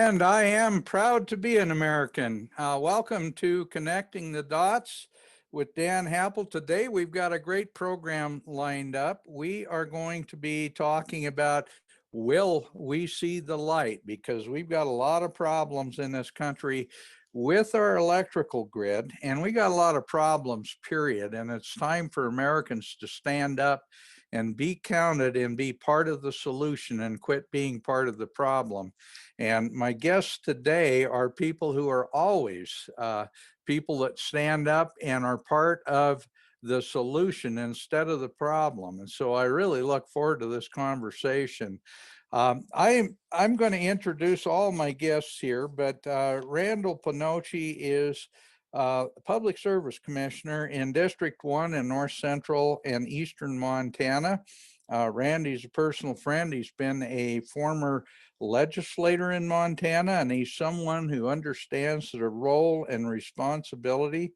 And I am proud to be an American. Welcome to Connecting the Dots with Dan HAPPEL. Today we've got a great program lined up. We are going to be talking about, will we see the light? Because we've got a lot of problems in this country with our electrical grid, and we got a lot of problems, period. And it's time for Americans to stand up and be counted and be part of the solution and quit being part of the problem. And my guests today are people who are always people that stand up and are part of the solution instead of the problem. And so I really look forward to this conversation. I'm going to introduce all my guests here, but Randall PINOCCI is Public Service Commissioner in District 1 in North Central and Eastern Montana. Randy's a personal friend. He's been a former legislator in Montana, and he's someone who understands the role and responsibility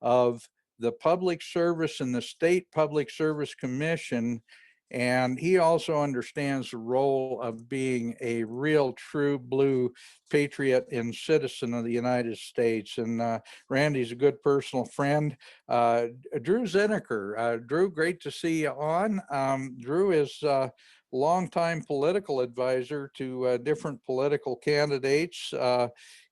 of the public service and the State Public Service Commission. And he also understands the role of being a real true blue patriot and citizen of the United States. And Randy's a good personal friend. Drew Zinnecker. Drew, great to see you on. Drew is a longtime political advisor to different political candidates.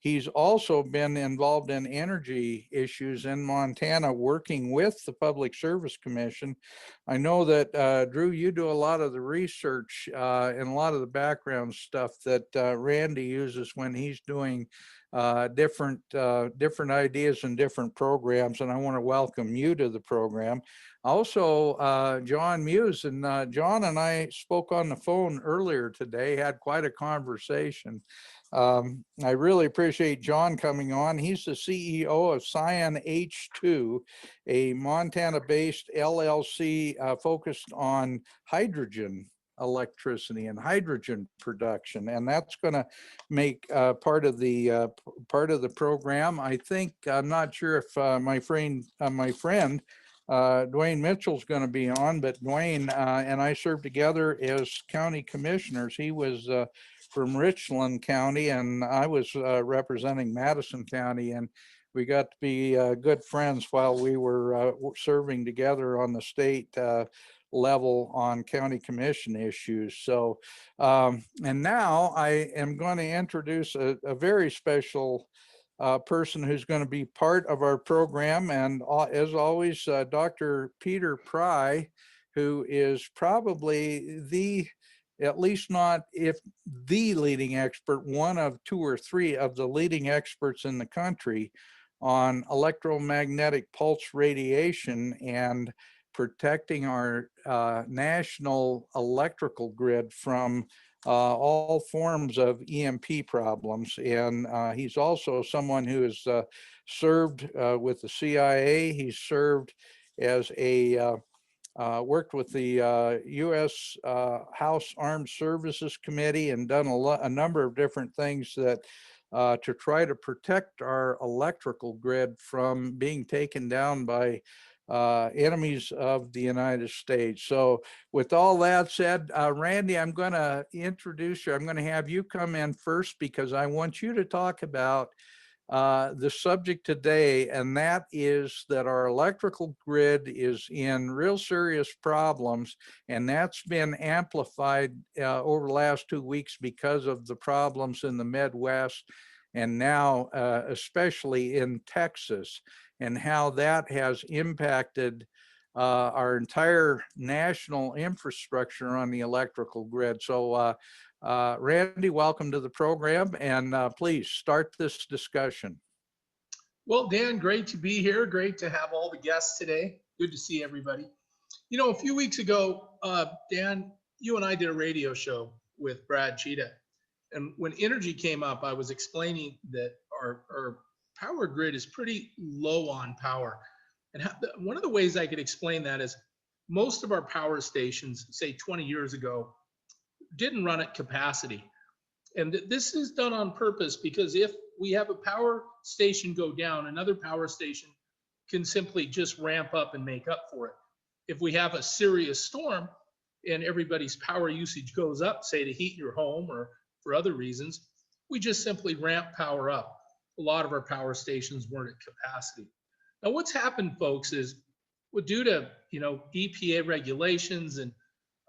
He's also been involved in energy issues in Montana, working with the Public Service Commission. I know that, Drew, you do a lot of the research and a lot of the background stuff that Randy uses when he's doing different ideas and different programs, and I want to welcome you to the program. Also, John Muse, and John and I spoke on the phone earlier today, had quite a conversation. I really appreciate John coming on. He's the CEO of Cyan H2, a Montana-based LLC focused on hydrogen electricity and hydrogen production, and that's going to make part of the program. I think, I'm not sure if my friend Dwayne Mitchell's going to be on, but Dwayne and I served together as county commissioners. He was from Richland County, and I was representing Madison County, and we got to be good friends while we were serving together on the state level on county commission issues. So, and now I am going to introduce a very special person who's going to be part of our program. And as always, Dr. Peter Pry, who is probably at least not if the leading expert, one of two or three of the leading experts in the country on electromagnetic pulse radiation and protecting our national electrical grid from all forms of EMP problems. And he's also someone who has served with the CIA. He's served as a worked with the U.S. House Armed Services Committee and done a number of different things that to try to protect our electrical grid from being taken down by enemies of the United States. So with all that said, Randy, I'm going to introduce you. I'm going to have you come in first because I want you to talk about the subject today, and that is that our electrical grid is in real serious problems, and that's been amplified over the last 2 weeks because of the problems in the Midwest, and now especially in Texas, and how that has impacted our entire national infrastructure on the electrical grid. So Randy, welcome to the program, and please start this discussion. Well, Dan, great to be here. Great to have all the guests today. Good to see everybody. You know, a few weeks ago, Dan, you and I did a radio show with Brad Cheetah. And when energy came up, I was explaining that our power grid is pretty low on power. And one of the ways I could explain that is most of our power stations, say 20 years ago, didn't run at capacity. And this is done on purpose because if we have a power station go down, another power station can simply just ramp up and make up for it. If we have a serious storm and everybody's power usage goes up, say to heat your home or for other reasons, we just simply ramped power up. A lot of our power stations weren't at capacity. Now, what's happened, folks, is due to EPA regulations and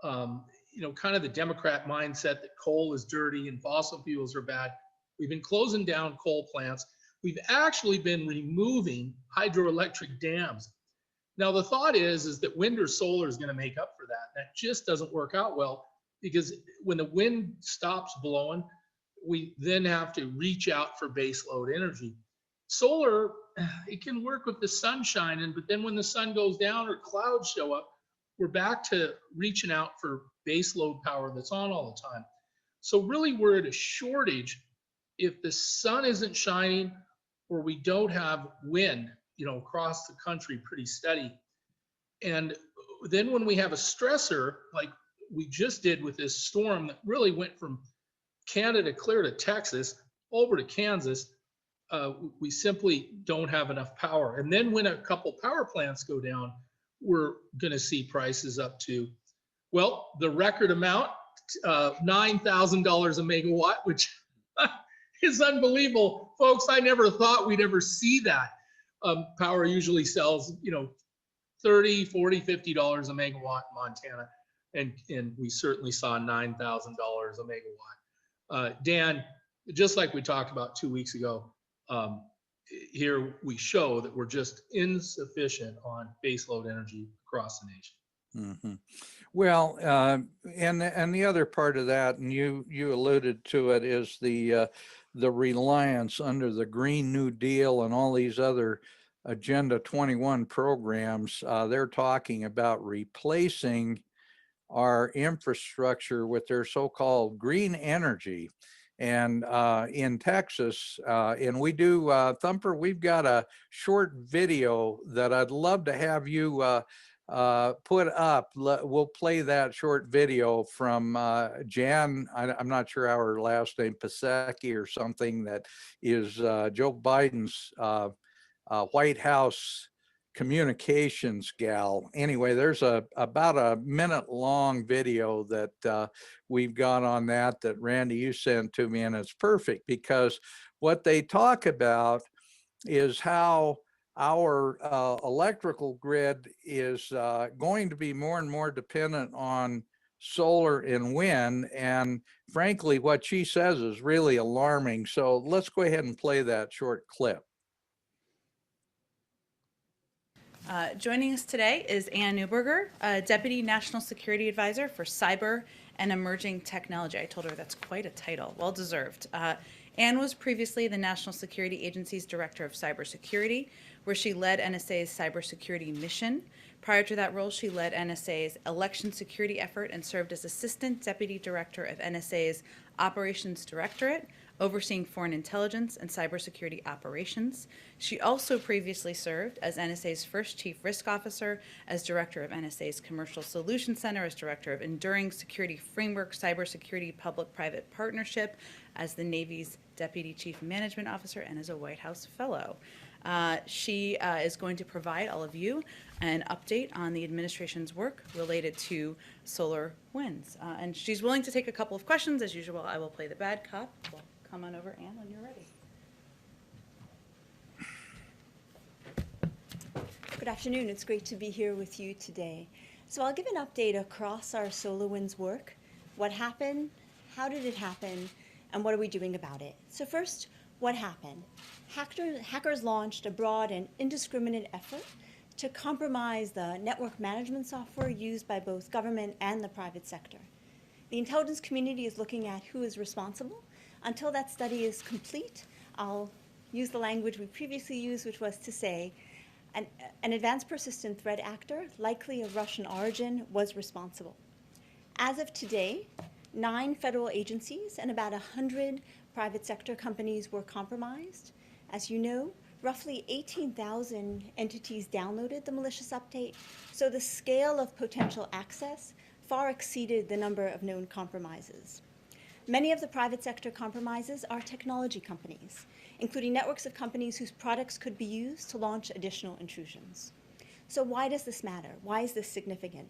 kind of the Democrat mindset that coal is dirty and fossil fuels are bad, we've been closing down coal plants. We've actually been removing hydroelectric dams. Now, the thought is that wind or solar is going to make up for that. That just doesn't work out well, because when the wind stops blowing, we then have to reach out for base load energy. Solar, it can work with the sun shining, but then when the sun goes down or clouds show up, we're back to reaching out for base load power that's on all the time. So really, we're at a shortage if the sun isn't shining or we don't have wind, across the country pretty steady. And then when we have a stressor, like we just did with this storm that really went from Canada clear to Texas, over to Kansas, we simply don't have enough power. And then when a couple power plants go down, we're going to see prices up to, well, the record amount, $9,000 a megawatt, which is unbelievable. Folks, I never thought we'd ever see that. Power usually sells, $30, $40, $50 a megawatt in Montana. And we certainly saw $9,000 a megawatt. Dan, just like we talked about 2 weeks ago, here we show that we're just insufficient on baseload energy across the nation. Mm-hmm. Well, and the other part of that, and you alluded to it, is the reliance under the Green New Deal and all these other Agenda 21 programs. They're talking about replacing our infrastructure with their so-called green energy. And in Texas, and we do, Thumper, we've got a short video that I'd love to have you put up. We'll play that short video from Jan, I'm not sure our last name, Psaki or something, that is Joe Biden's White House communications gal. Anyway, there's about a minute long video that we've got on that Randy, you sent to me, and it's perfect because what they talk about is how our electrical grid is going to be more and more dependent on solar and wind. And frankly, what she says is really alarming. So let's go ahead and play that short clip. Joining us today is Ann Neuberger, Deputy National Security Advisor for Cyber and Emerging Technology. I told her that's quite a title, well deserved. Ann was previously the National Security Agency's Director of Cybersecurity, where she led NSA's cybersecurity mission. Prior to that role, she led NSA's election security effort and served as Assistant Deputy Director of NSA's Operations Directorate, overseeing foreign intelligence and cybersecurity operations. She also previously served as NSA's first Chief Risk Officer, as Director of NSA's Commercial Solutions Center, as Director of Enduring Security Framework Cybersecurity Public-Private Partnership, as the Navy's Deputy Chief Management Officer, and as a White House Fellow. She is going to provide all of you an update on the administration's work related to solar winds. And she's willing to take a couple of questions. As usual, I will play the bad cop. Well, come on over, Ann, when you're ready. Good afternoon. It's great to be here with you today. So I'll give an update across our SolarWinds work. What happened? How did it happen? And what are we doing about it? So first, what happened? Hackers launched a broad and indiscriminate effort to compromise the network management software used by both government and the private sector. The intelligence community is looking at who is responsible. Until that study is complete, I'll use the language we previously used, which was to say an advanced persistent threat actor, likely of Russian origin, was responsible. As of today, 9 federal agencies and about 100 private sector companies were compromised. As you know, roughly 18,000 entities downloaded the malicious update, so the scale of potential access far exceeded the number of known compromises. Many of the private sector compromises are technology companies, including networks of companies whose products could be used to launch additional intrusions. So why does this matter? Why is this significant?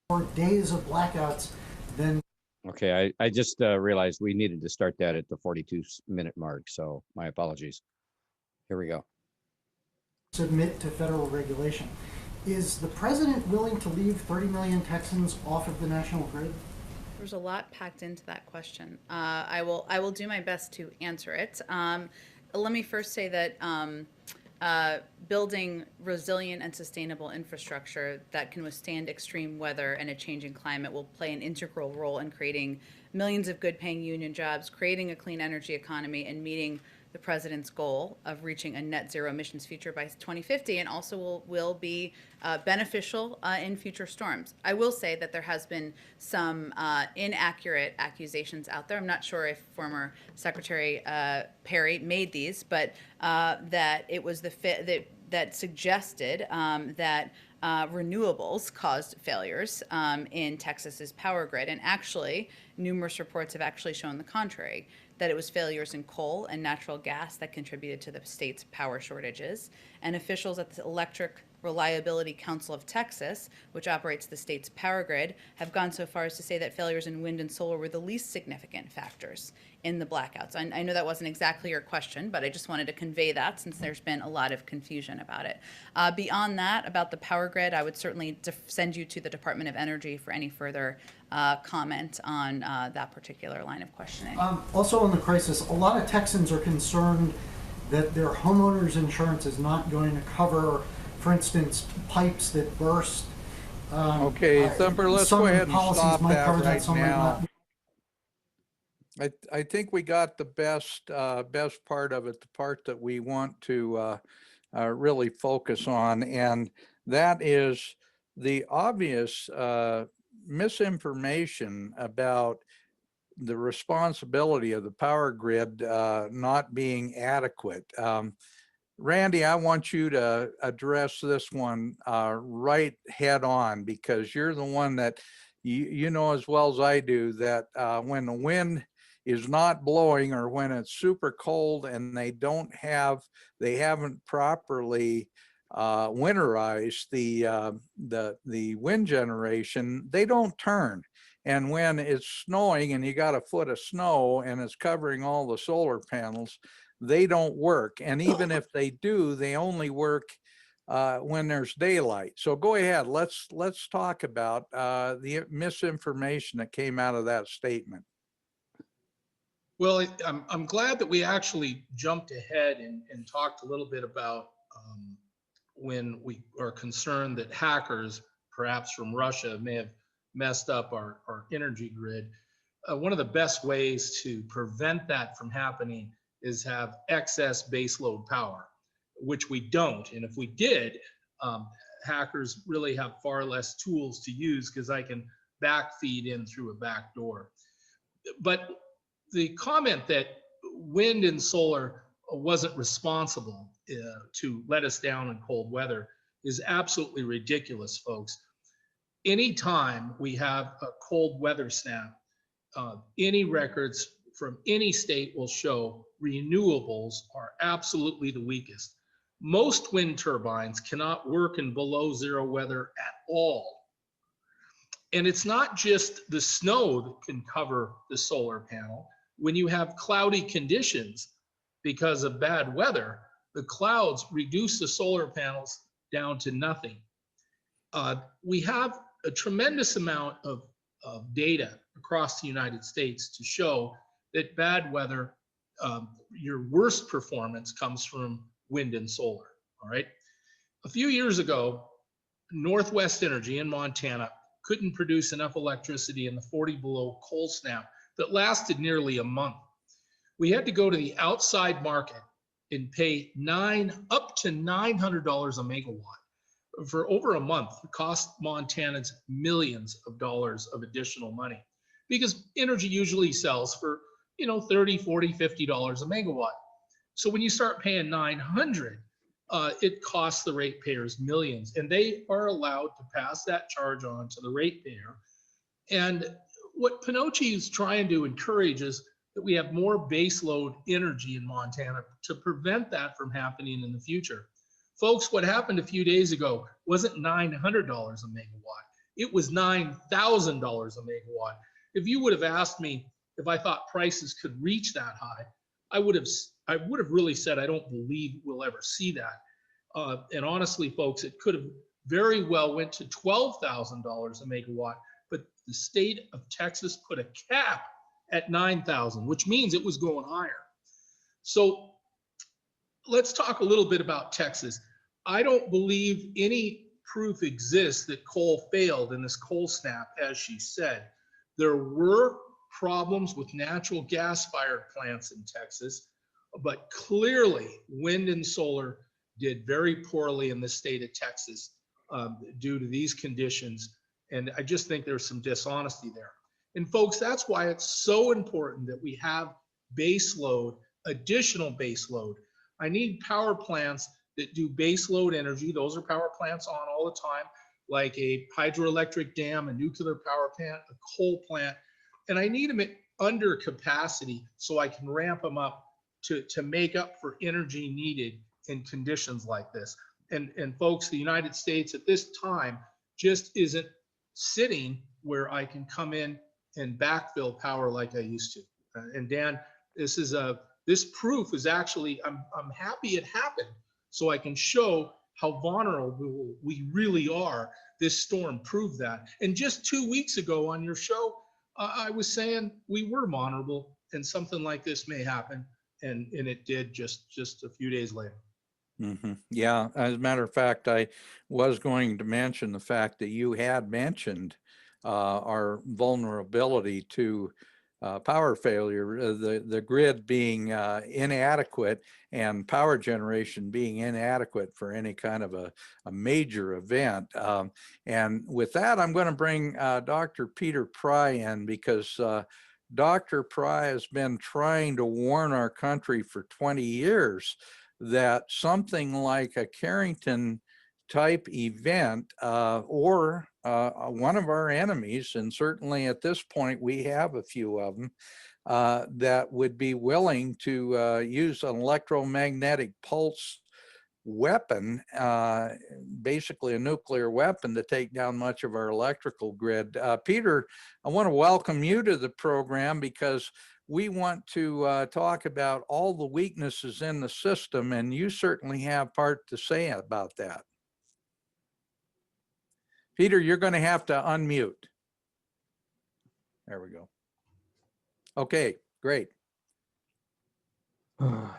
More days of blackouts than... Okay, I just realized we needed to start that at the 42-minute mark, so my apologies. Here we go. Submit to federal regulation. Is the president willing to leave 30 million Texans off of the national grid? There's a lot packed into that question. I will do my best to answer it. Let me first say that building resilient and sustainable infrastructure that can withstand extreme weather and a changing climate will play an integral role in creating millions of good-paying union jobs, creating a clean energy economy, and meeting the president's goal of reaching a net zero emissions future by 2050, and also will be beneficial in future storms. I will say that there has been some inaccurate accusations out there. I'm not sure if former Secretary Perry made these, but that it was that suggested that renewables caused failures in Texas's power grid, and actually numerous reports have actually shown the contrary, that it was failures in coal and natural gas that contributed to the state's power shortages. And officials at the Electric Reliability Council of Texas, which operates the state's power grid, have gone so far as to say that failures in wind and solar were the least significant factors in the blackouts. I know that wasn't exactly your question, but I just wanted to convey that since there's been a lot of confusion about it. Beyond that, about the power grid, I would certainly send you to the Department of Energy for any further comment on that particular line of questioning. Also on the crisis, a lot of Texans are concerned that their homeowner's insurance is not going to cover, for instance, pipes that burst. Okay, Thumper, let's go ahead and stop that right now. Not. I think we got the best part of it, the part that we want to really focus on, and that is the obvious misinformation about the responsibility of the power grid not being adequate. Randy, I want you to address this one right head on, because you're the one that you know as well as I do that when the wind is not blowing, or when it's super cold and they haven't properly winterized the wind generation, they don't turn. And when it's snowing and you got a foot of snow and it's covering all the solar panels, they don't work. And even if they do, they only work when there's daylight. So go ahead, let's talk about the misinformation that came out of that statement. Well, I'm glad that we actually jumped ahead and talked a little bit about when we are concerned that hackers, perhaps from Russia, may have messed up our energy grid. One of the best ways to prevent that from happening is have excess baseload power, which we don't. And if we did, hackers really have far less tools to use, because I can backfeed in through a back door. But the comment that wind and solar wasn't responsible to let us down in cold weather is absolutely ridiculous, folks. Anytime we have a cold weather snap, any records from any state will show renewables are absolutely the weakest. Most wind turbines cannot work in below zero weather at all. And it's not just the snow that can cover the solar panel. When you have cloudy conditions because of bad weather, the clouds reduce the solar panels down to nothing. We have a tremendous amount of data across the United States to show that bad weather, your worst performance comes from wind and solar, all right? A few years ago, Northwest Energy in Montana couldn't produce enough electricity in the 40 below cold snap that lasted nearly a month. We had to go to the outside market and pay up to $900 a megawatt for over a month. It cost Montanans millions of dollars of additional money, because energy usually sells for, $30, $40, $50 a megawatt. So when you start paying $900, it costs the ratepayers millions, and they are allowed to pass that charge on to the ratepayer. And what PINOCCI is trying to encourage is that we have more baseload energy in Montana to prevent that from happening in the future. Folks, what happened a few days ago wasn't $900 a megawatt. It was $9,000 a megawatt. If you would have asked me if I thought prices could reach that high, I would have really said I don't believe we'll ever see that. And honestly, folks, it could have very well went to $12,000 a megawatt, but the state of Texas put a cap at 9,000, which means it was going higher. So let's talk a little bit about Texas. I don't believe any proof exists that coal failed in this cold snap, as she said. There were problems with natural gas-fired plants in Texas, but clearly wind and solar did very poorly in the state of Texas due to these conditions. And I just think there's some dishonesty there. And folks, that's why it's so important that we have base load, additional base load. I need power plants that do base load energy. Those are power plants on all the time, like a hydroelectric dam, a nuclear power plant, a coal plant. And I need them at under capacity so I can ramp them up to make up for energy needed in conditions like this. And folks, the United States at this time just isn't sitting where I can come in and backfill power like I used to. And Dan, this proof is actually, I'm happy it happened so I can show how vulnerable we really are. This storm proved that. And just 2 weeks ago on your show, I was saying we were vulnerable and something like this may happen. And it did just a few days later. Mm-hmm. Yeah, as a matter of fact, I was going to mention the fact that you had mentioned our vulnerability to power failure, the grid being inadequate and power generation being inadequate for any kind of a major event. And with that, I'm going to bring Dr. Peter Pry in, because Dr. Pry has been trying to warn our country for 20 years that something like a Carrington type event or one of our enemies, and certainly at this point we have a few of them, that would be willing to use an electromagnetic pulse weapon, basically a nuclear weapon, to take down much of our electrical grid. Peter, I want to welcome you to the program because we want to talk about all the weaknesses in the system, and you certainly have part to say about that. Peter, you're going to have to unmute. There we go. Okay, great.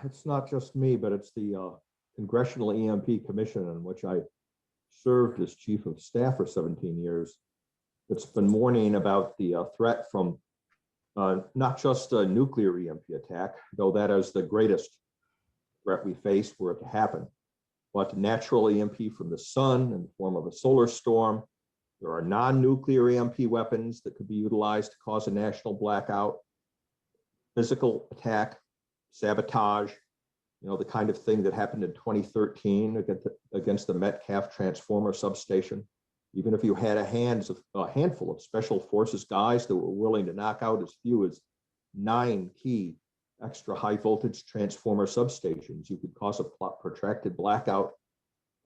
It's not just me, but it's the Congressional EMP Commission, in which I served as chief of staff for 17 years. It's been warning about the threat from not just a nuclear EMP attack, though that is the greatest threat we face were it to happen, but natural EMP from the sun in the form of a solar storm. There are non-nuclear EMP weapons that could be utilized to cause a national blackout, physical attack, sabotage, the kind of thing that happened in 2013 against the Metcalf transformer substation. Even if you had a handful of special forces guys that were willing to knock out as few as 9 key extra high voltage transformer substations, you could cause a protracted blackout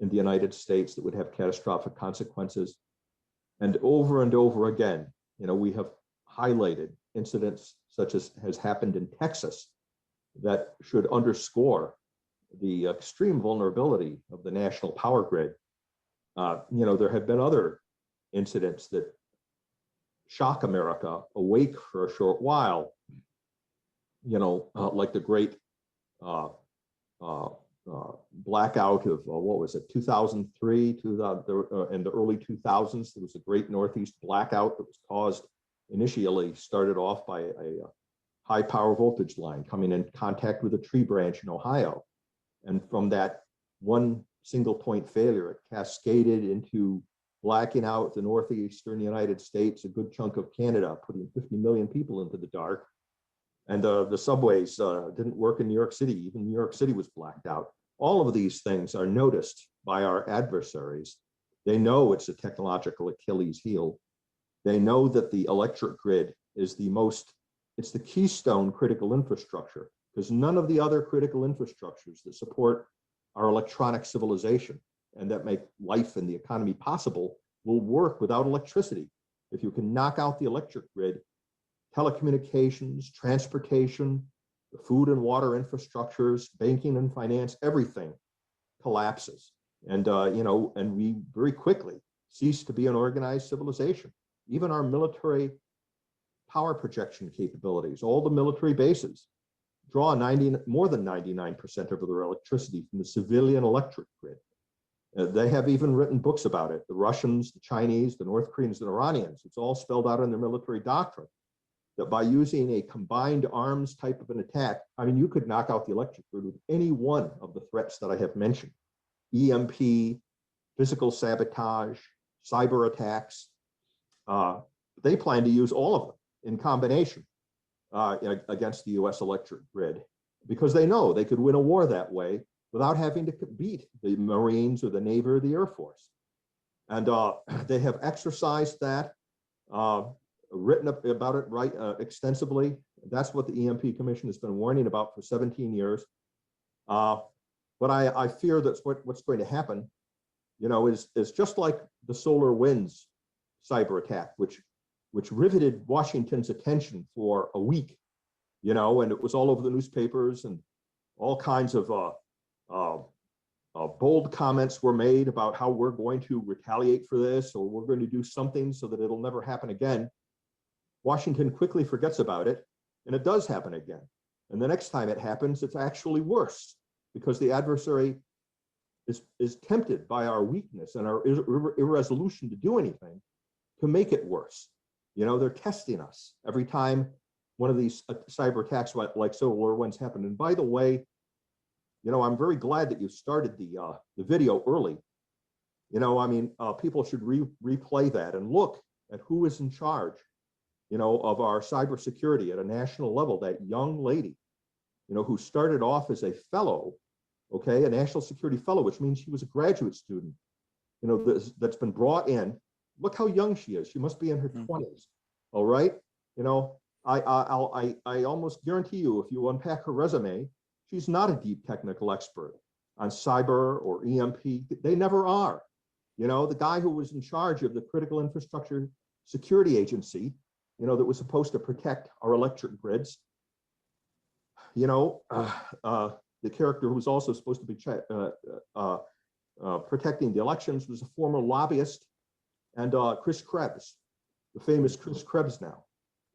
in the United States that would have catastrophic consequences. And over again, we have highlighted incidents such as has happened in Texas that should underscore the extreme vulnerability of the national power grid. There have been other incidents that shock America awake for a short while, like the great blackout of, what was it, 2003, in the early 2000s. There was a great Northeast blackout that was started off by a high power voltage line coming in contact with a tree branch in Ohio. And from that one single point failure, it cascaded into blacking out the northeastern United States, a good chunk of Canada, putting 50 million people into the dark. And the subways didn't work in New York City. Even New York City was blacked out. All of these things are noticed by our adversaries. They know it's a technological Achilles heel. They know that the electric grid is it's the keystone critical infrastructure, because none of the other critical infrastructures that support our electronic civilization and that make life and the economy possible will work without electricity. If you can knock out the electric grid, telecommunications, transportation, the food and water infrastructures, banking and finance, everything collapses. And, and we very quickly cease to be an organized civilization. Even our military power projection capabilities, all the military bases draw more than 99% of their electricity from the civilian electric grid. They have even written books about it. The Russians, the Chinese, the North Koreans, and Iranians, it's all spelled out in their military doctrine that by using a combined arms type of an attack, I mean, you could knock out the electric grid with any one of the threats that I have mentioned. EMP, physical sabotage, cyber attacks. They plan to use all of them in combination against the US electric grid, because they know they could win a war that way without having to beat the Marines or the Navy or the Air Force. And they have exercised that, written about it extensively. That's what the EMP Commission has been warning about for 17 years. But I fear that's what's going to happen, is just like the solar winds cyber attack, which riveted Washington's attention for a week, and it was all over the newspapers, and all kinds of bold comments were made about how we're going to retaliate for this, or we're going to do something so that it'll never happen again. Washington quickly forgets about it, and it does happen again. And the next time it happens, it's actually worse, because the adversary is tempted by our weakness and our irresolution to do anything to make it worse. They're testing us every time one of these cyber attacks like solar winds happen. And by the way, I'm very glad that you started the video early. People should replay that and look at who is in charge, of our cybersecurity at a national level. That young lady, who started off as a fellow, a national security fellow, which means she was a graduate student, that's been brought in. Look how young she is. She must be in her 20s. All right. I almost guarantee you, if you unpack her resume, she's not a deep technical expert on cyber or EMP. They never are. The guy who was in charge of the Critical Infrastructure Security Agency, that was supposed to protect our electric grids, the character who was also supposed to be protecting the elections was a former lobbyist, and Chris Krebs, the famous Chris Krebs now.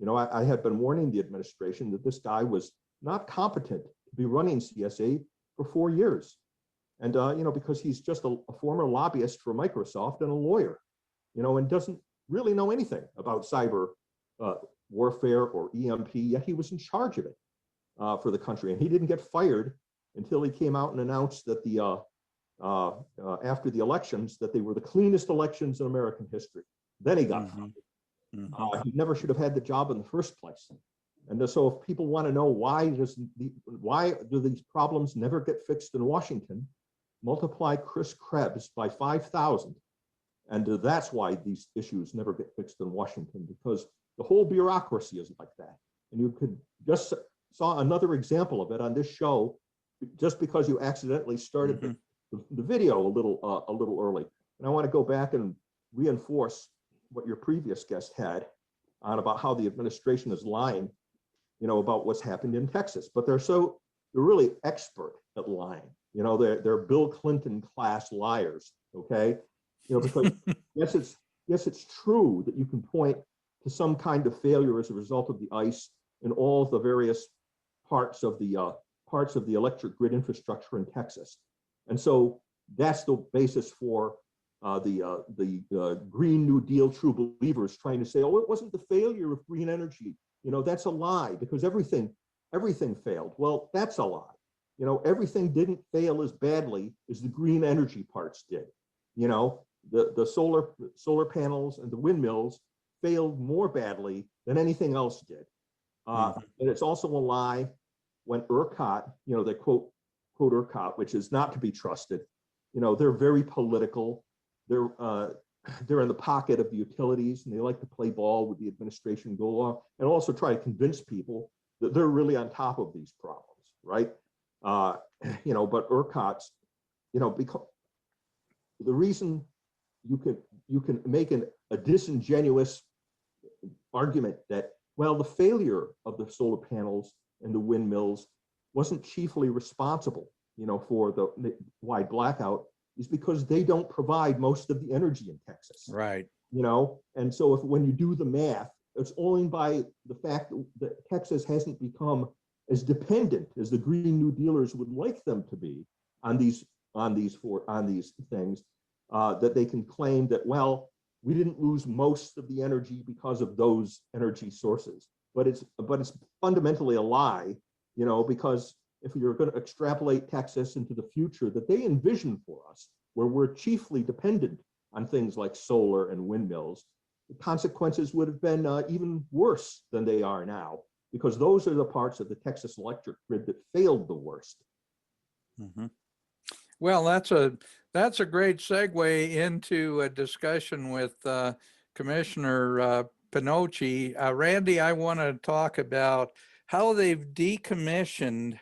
I had been warning the administration that this guy was not competent to be running CSA for 4 years. And, because he's just a former lobbyist for Microsoft and a lawyer, and doesn't really know anything about cyber warfare or EMP, yet he was in charge of it for the country. And he didn't get fired until he came out and announced that after the elections, that they were the cleanest elections in American history. Then he got fired. He never should have had the job in the first place. And so if people want to know why do these problems never get fixed in Washington, multiply Chris Krebs by 5,000. And that's why these issues never get fixed in Washington, because the whole bureaucracy is like that. And you could just saw another example of it on this show, just because you accidentally started the video a little early. And I want to go back and reinforce what your previous guest had on about how the administration is lying, about what's happened in Texas. But they're really expert at lying. They're Bill Clinton class liars. Okay, because yes, it's true that you can point to some kind of failure as a result of the ice in all of the various parts of the electric grid infrastructure in Texas, and so that's the basis for the Green New Deal true believers trying to say, oh, it wasn't the failure of green energy. That's a lie, because everything failed. Well, that's a lie. Everything didn't fail as badly as the green energy parts did. The solar panels and the windmills failed more badly than anything else did. And it's also a lie when ERCOT, they quote ERCOT, which is not to be trusted. They're very political. They're in the pocket of the utilities, and they like to play ball with the administration, go along, and also try to convince people that they're really on top of these problems, right? But ERCOT's, because the reason you can make a disingenuous argument that well, the failure of the solar panels and the windmills wasn't chiefly responsible, for the wide blackout, is because they don't provide most of the energy in Texas. Right. And so when you do the math, it's only by the fact that Texas hasn't become as dependent as the Green New Dealers would like them to be on these things, that they can claim that, well, we didn't lose most of the energy because of those energy sources. But it's fundamentally a lie, because if you're going to extrapolate Texas into the future that they envision for us, where we're chiefly dependent on things like solar and windmills, the consequences would have been even worse than they are now, because those are the parts of the Texas electric grid that failed the worst. Mm-hmm. Well, that's a great segue into a discussion with Commissioner PINOCCI. Randy, I want to talk about how they've decommissioned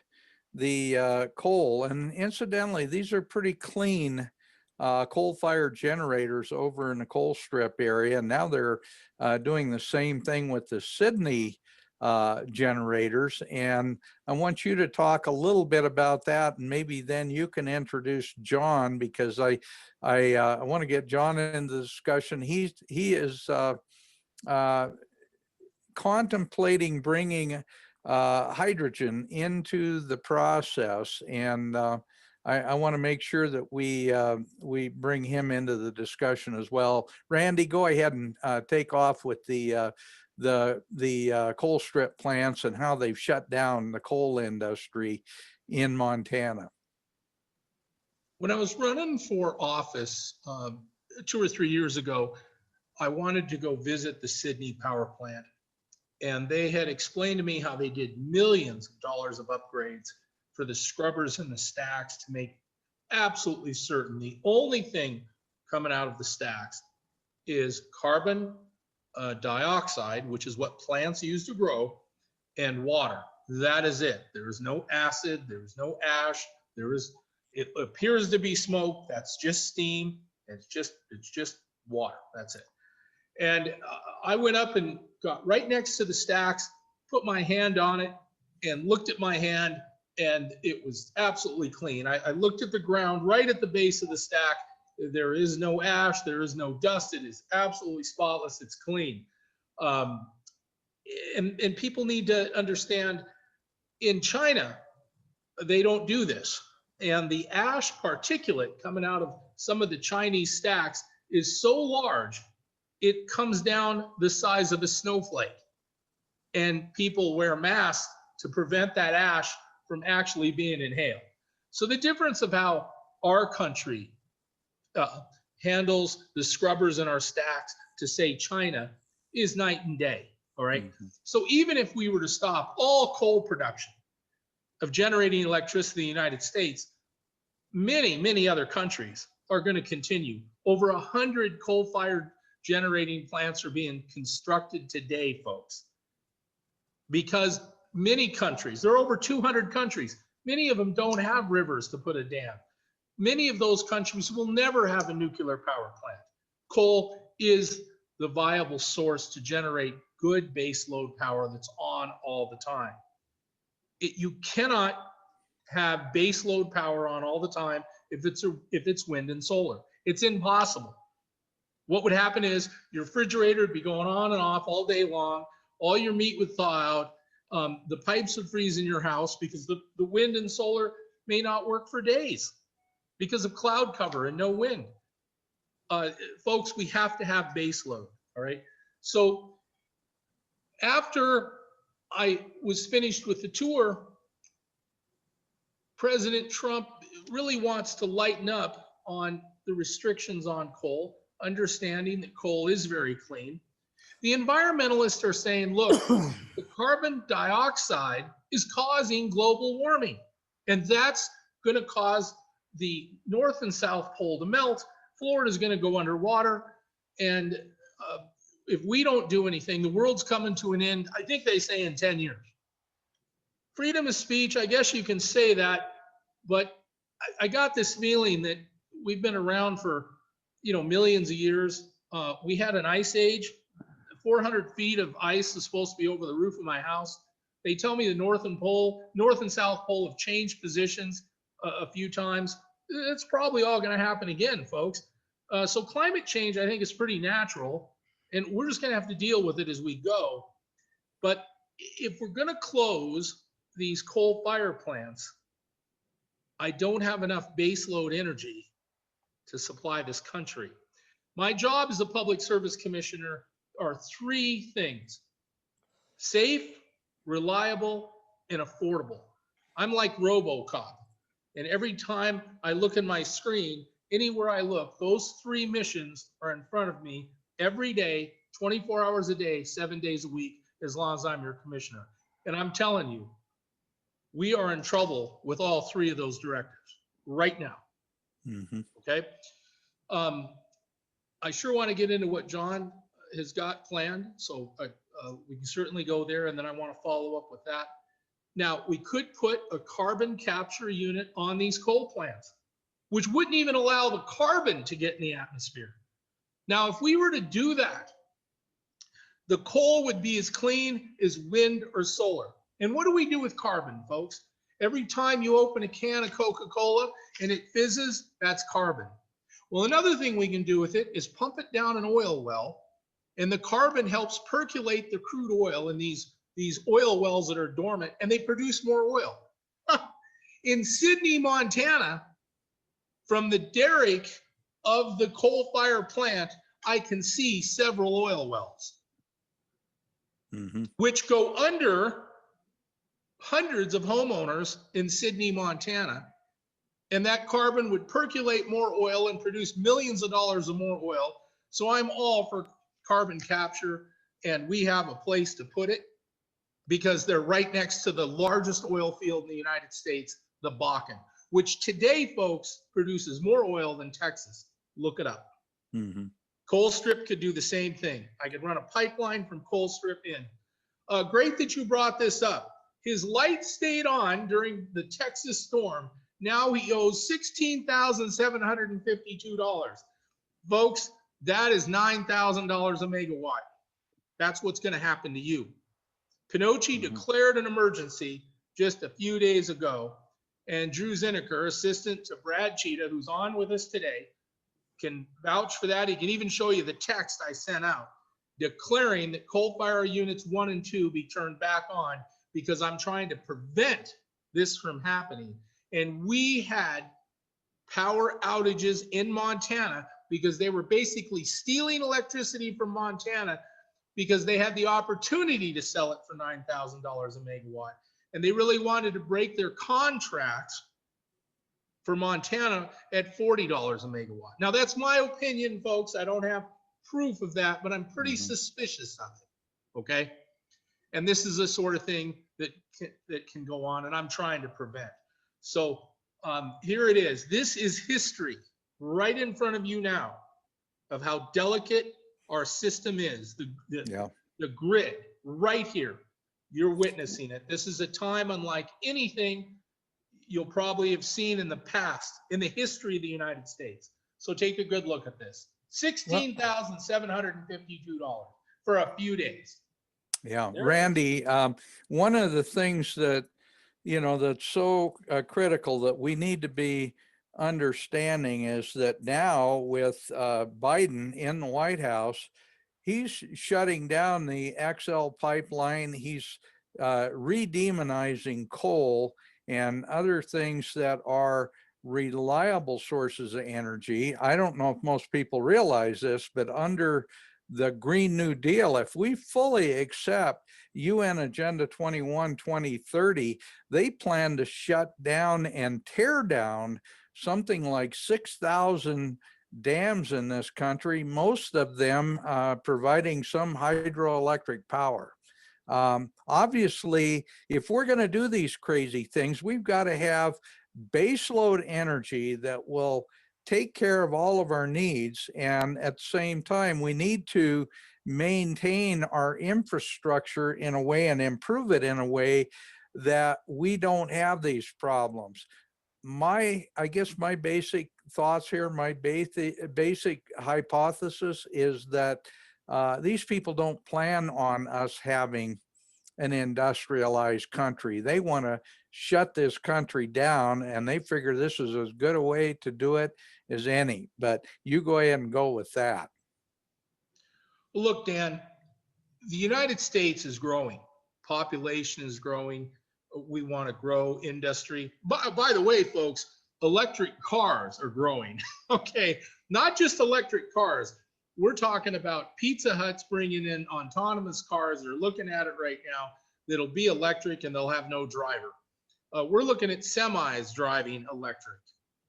the coal. And incidentally, these are pretty clean coal-fired generators over in the coal strip area. And now they're doing the same thing with the Sydney generators. And I want you to talk a little bit about that, and maybe then you can introduce John, because I want to get John into the discussion. He is contemplating bringing hydrogen into the process, and I want to make sure that we bring him into the discussion as well. Randy, go ahead and take off with the coal strip plants and how they've shut down the coal industry in Montana. When I was running for office 2 or 3 years ago, I wanted to go visit the Sydney power plant. And they had explained to me how they did millions of dollars of upgrades for the scrubbers and the stacks to make absolutely certain the only thing coming out of the stacks is carbon dioxide, which is what plants use to grow, and water. That is it. There is no acid, there is no ash, it appears to be smoke. That's just steam. It's just water. That's it. And I went up and got right next to the stacks, put my hand on it, and looked at my hand, and it was absolutely clean. I looked at the ground right at the base of the stack. There is no ash, there is no dust. It is absolutely spotless. It's clean. And people need to understand, in China, they don't do this. And the ash particulate coming out of some of the Chinese stacks is so large, it comes down the size of a snowflake. And people wear masks to prevent that ash from actually being inhaled. So the difference of how our country handles the scrubbers in our stacks to, say, China is night and day, all right? Mm-hmm. So even if we were to stop all coal production of generating electricity in the United States, many other countries are going to continue. Over 100 coal-fired generating plants are being constructed today, folks, because many countries, there are over 200 countries, many of them don't have rivers to put a dam. Many of those countries will never have a nuclear power plant. Coal is the viable source to generate good base load power that's on all the time. You cannot have base load power on all the time if it's wind and solar. It's impossible. What would happen is your refrigerator would be going on and off all day long. All your meat would thaw out. The pipes would freeze in your house because the wind and solar may not work for days because of cloud cover and no wind. Folks, we have to have base load, all right? So after I was finished with the tour, President Trump really wants to lighten up on the restrictions on coal, understanding that coal is very clean. The environmentalists are saying, look, the carbon dioxide is causing global warming, and that's going to cause the North and South Pole to melt. Florida is going to go underwater, and if we don't do anything, the world's coming to an end, I think they say in 10 years. Freedom of speech, I guess you can say that, but I got this feeling that we've been around for, millions of years. We had an ice age 400 feet of ice is supposed to be over the roof of my house. They tell me the North and South Pole have changed positions a few times. It's probably all going to happen again, folks. So climate change, I think, is pretty natural, and we're just going to have to deal with it as we go. But if we're going to close these coal fire plants, I don't have enough baseload energy to supply this country. My job as a public service commissioner are three things: safe, reliable, and affordable. I'm like RoboCop. And every time I look in my screen, anywhere I look, those three missions are in front of me every day, 24 hours a day, 7 days a week, as long as I'm your commissioner. And I'm telling you, we are in trouble with all three of those directives right now. Mhm. Okay. I sure want to get into what John has got planned. So we can certainly go there, and then I want to follow up with that. Now, we could put a carbon capture unit on these coal plants, which wouldn't even allow the carbon to get in the atmosphere. Now, if we were to do that, the coal would be as clean as wind or solar. And what do we do with carbon, folks? Every time you open a can of Coca-Cola and it fizzes, that's carbon. Well, another thing we can do with it is pump it down an oil well, and the carbon helps percolate the crude oil in these oil wells that are dormant, and they produce more oil. In Sydney, Montana, from the derrick of the coal fire plant, I can see several oil wells, which go under hundreds of homeowners in Sydney, Montana. And that carbon would percolate more oil and produce millions of dollars of more oil. So I'm all for carbon capture, and we have a place to put it because they're right next to the largest oil field in the United States, the Bakken, which today, folks, produces more oil than Texas. Look it up. Colstrip could do the same thing. I could run a pipeline from Colstrip in. Great that you brought this up. His light stayed on during the Texas storm. Now he owes $16,752. Folks, that is $9,000 a megawatt. That's what's going to happen to you. PINOCCI declared an emergency just a few days ago, and Drew Zinneker, assistant to Brad Cheetah, who's on with us today, can vouch for that. He can even show you the text I sent out declaring that coal fire units 1 and 2 be turned back on because I'm trying to prevent this from happening. And we had power outages in Montana because they were basically stealing electricity from Montana because they had the opportunity to sell it for $9,000 a megawatt. And they really wanted to break their contracts for Montana at $40 a megawatt. Now, that's my opinion, folks. I don't have proof of that, but I'm pretty suspicious of it. Okay. And this is the sort of thing that can go on, and I'm trying to prevent. So here it is. This is history right in front of you now of how delicate our system is. The grid right here. You're witnessing it. This is a time unlike anything you'll probably have seen in the past, in the history of the United States. So take a good look at this. $16,752 for a few days. Yeah, Randy, one of the things that, that's so critical that we need to be understanding is that now with Biden in the White House, he's shutting down the XL pipeline. He's re-demonizing coal and other things that are reliable sources of energy. I don't know if most people realize this, but under the Green New Deal, if we fully accept UN Agenda 21 2030, they plan to shut down and tear down something like 6,000 dams in this country, most of them providing some hydroelectric power. Obviously, if we're going to do these crazy things, we've got to have baseload energy that will take care of all of our needs. And at the same time, we need to maintain our infrastructure in a way and improve it in a way that we don't have these problems. I guess my basic thoughts here, my basic hypothesis is that these people don't plan on us having an industrialized country. They want to shut this country down, and they figure this is as good a way to do it as any. But you go ahead and go with that. Well, look, Dan, the United States is growing. Population is growing. We want to grow industry. By the way, folks, electric cars are growing. Okay, not just electric cars. We're talking about Pizza Hut's bringing in autonomous cars. They're looking at it right now. That'll be electric and they'll have no driver. We're looking at semis driving electric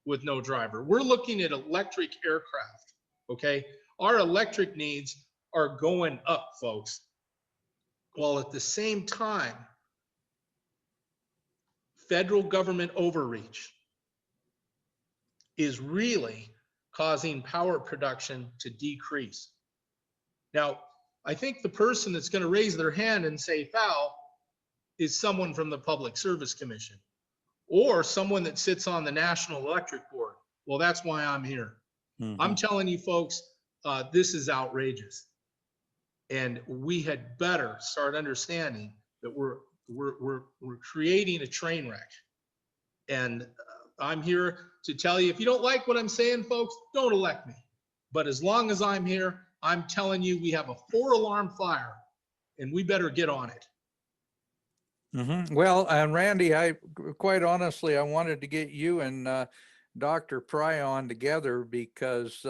with no driver. We're looking at electric aircraft. Okay, our electric needs are going up, folks. While at the same time, federal government overreach is really causing power production to decrease. Now, I think the person that's going to raise their hand and say foul is someone from the Public Service Commission or someone that sits on the National Electric Board. Well, that's why I'm here. I'm telling you folks, this is outrageous. And we had better start understanding that we're creating a train wreck. And I'm here to tell you, if you don't like what I'm saying, folks, don't elect me. But as long as I'm here, I'm telling you, we have a 4-alarm fire and we better get on it. Well, and Randy, quite honestly, I wanted to get you and Dr. Pry on together because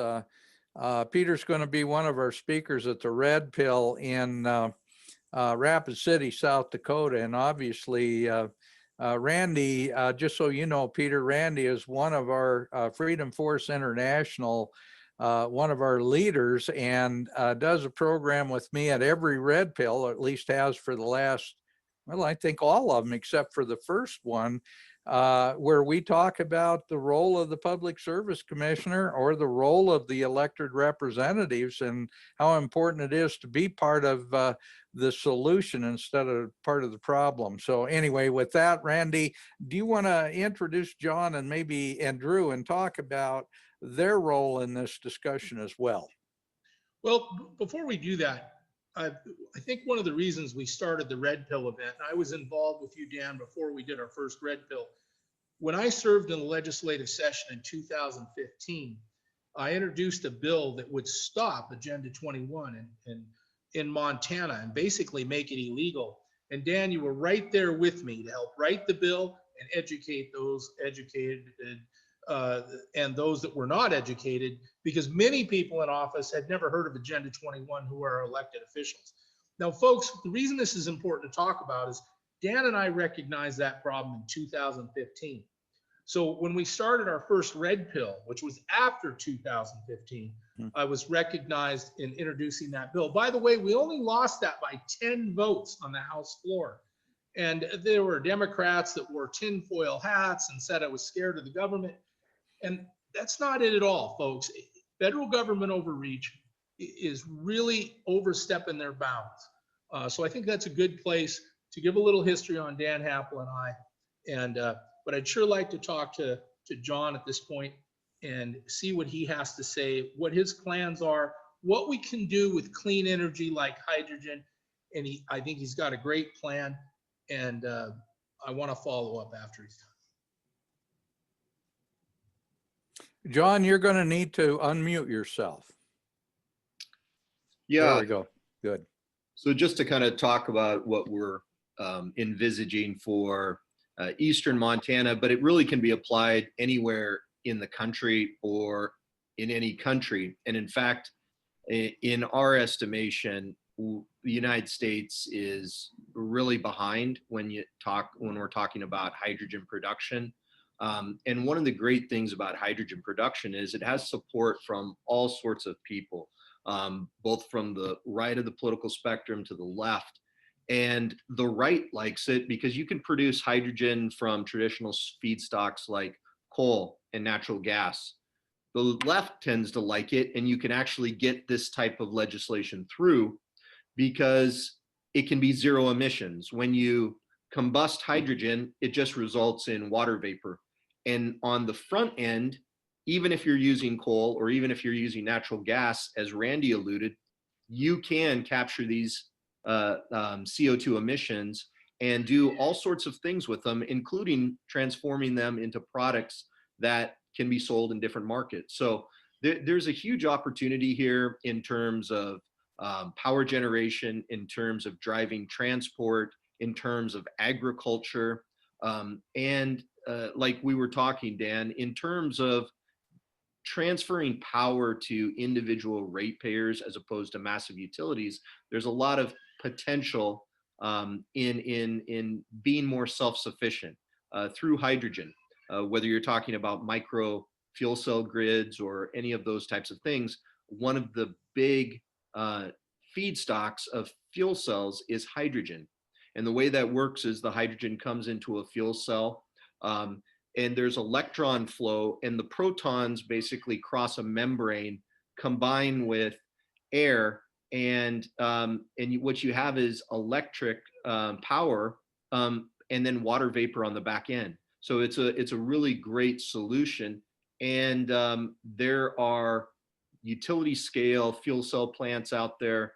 Peter's going to be one of our speakers at the Red Pill in Rapid City, South Dakota. And obviously, Randy, just so you know, Peter, Randy is one of our Freedom Force International, one of our leaders, and does a program with me at every Red Pill, or at least has for the last, well, I think all of them except for the first one, where we talk about the role of the Public Service Commissioner or the role of the elected representatives and how important it is to be part of the solution instead of part of the problem. So anyway, with that, Randy, do you want to introduce John and maybe Drew and talk about their role in this discussion as well? Well, before we do that, I think one of the reasons we started the Red Pill event, and I was involved with you, Dan, before we did our first Red Pill. When I served in the legislative session in 2015, I introduced a bill that would stop Agenda 21 in Montana and basically make it illegal. And Dan, you were right there with me to help write the bill and educate those educated and those that were not educated, because many people in office had never heard of Agenda 21 who are elected officials. Now, folks, the reason this is important to talk about is Dan and I recognized that problem in 2015. So when we started our first Red Pill, which was after 2015, I was recognized in introducing that bill. By the way, we only lost that by 10 votes on the House floor. And there were Democrats that wore tinfoil hats and said I was scared of the government. And that's not it at all, folks. Federal government overreach is really overstepping their bounds. So I think that's a good place to give a little history on Dan Happel and I. And but I'd sure like to talk to John at this point and see what he has to say, what his plans are, what we can do with clean energy like hydrogen. And I think he's got a great plan. And I want to follow up after he's done. John, you're going to need to unmute yourself. Yeah. There we go. Good. So just to kind of talk about what we're envisaging for Eastern Montana, but it really can be applied anywhere in the country or in any country. And in fact, in our estimation, the United States is really behind when we're talking about hydrogen production. And one of the great things about hydrogen production is it has support from all sorts of people, both from the right of the political spectrum to the left. And the right likes it because you can produce hydrogen from traditional feedstocks like coal and natural gas. The left tends to like it, and you can actually get this type of legislation through because it can be zero emissions. When you combust hydrogen, it just results in water vapor. And on the front end, even if you're using coal or even if you're using natural gas, as Randy alluded, you can capture these CO2 emissions and do all sorts of things with them, including transforming them into products that can be sold in different markets. So there's a huge opportunity here in terms of power generation, in terms of driving transport, in terms of agriculture, and like we were talking, Dan, in terms of transferring power to individual ratepayers as opposed to massive utilities. There's a lot of potential in being more self-sufficient through hydrogen, whether you're talking about micro fuel cell grids or any of those types of things. One of the big feedstocks of fuel cells is hydrogen. And the way that works is the hydrogen comes into a fuel cell, and there's electron flow, and the protons basically cross a membrane, combine with air, and what you have is electric power, and then water vapor on the back end. So it's a really great solution. And there are utility scale fuel cell plants out there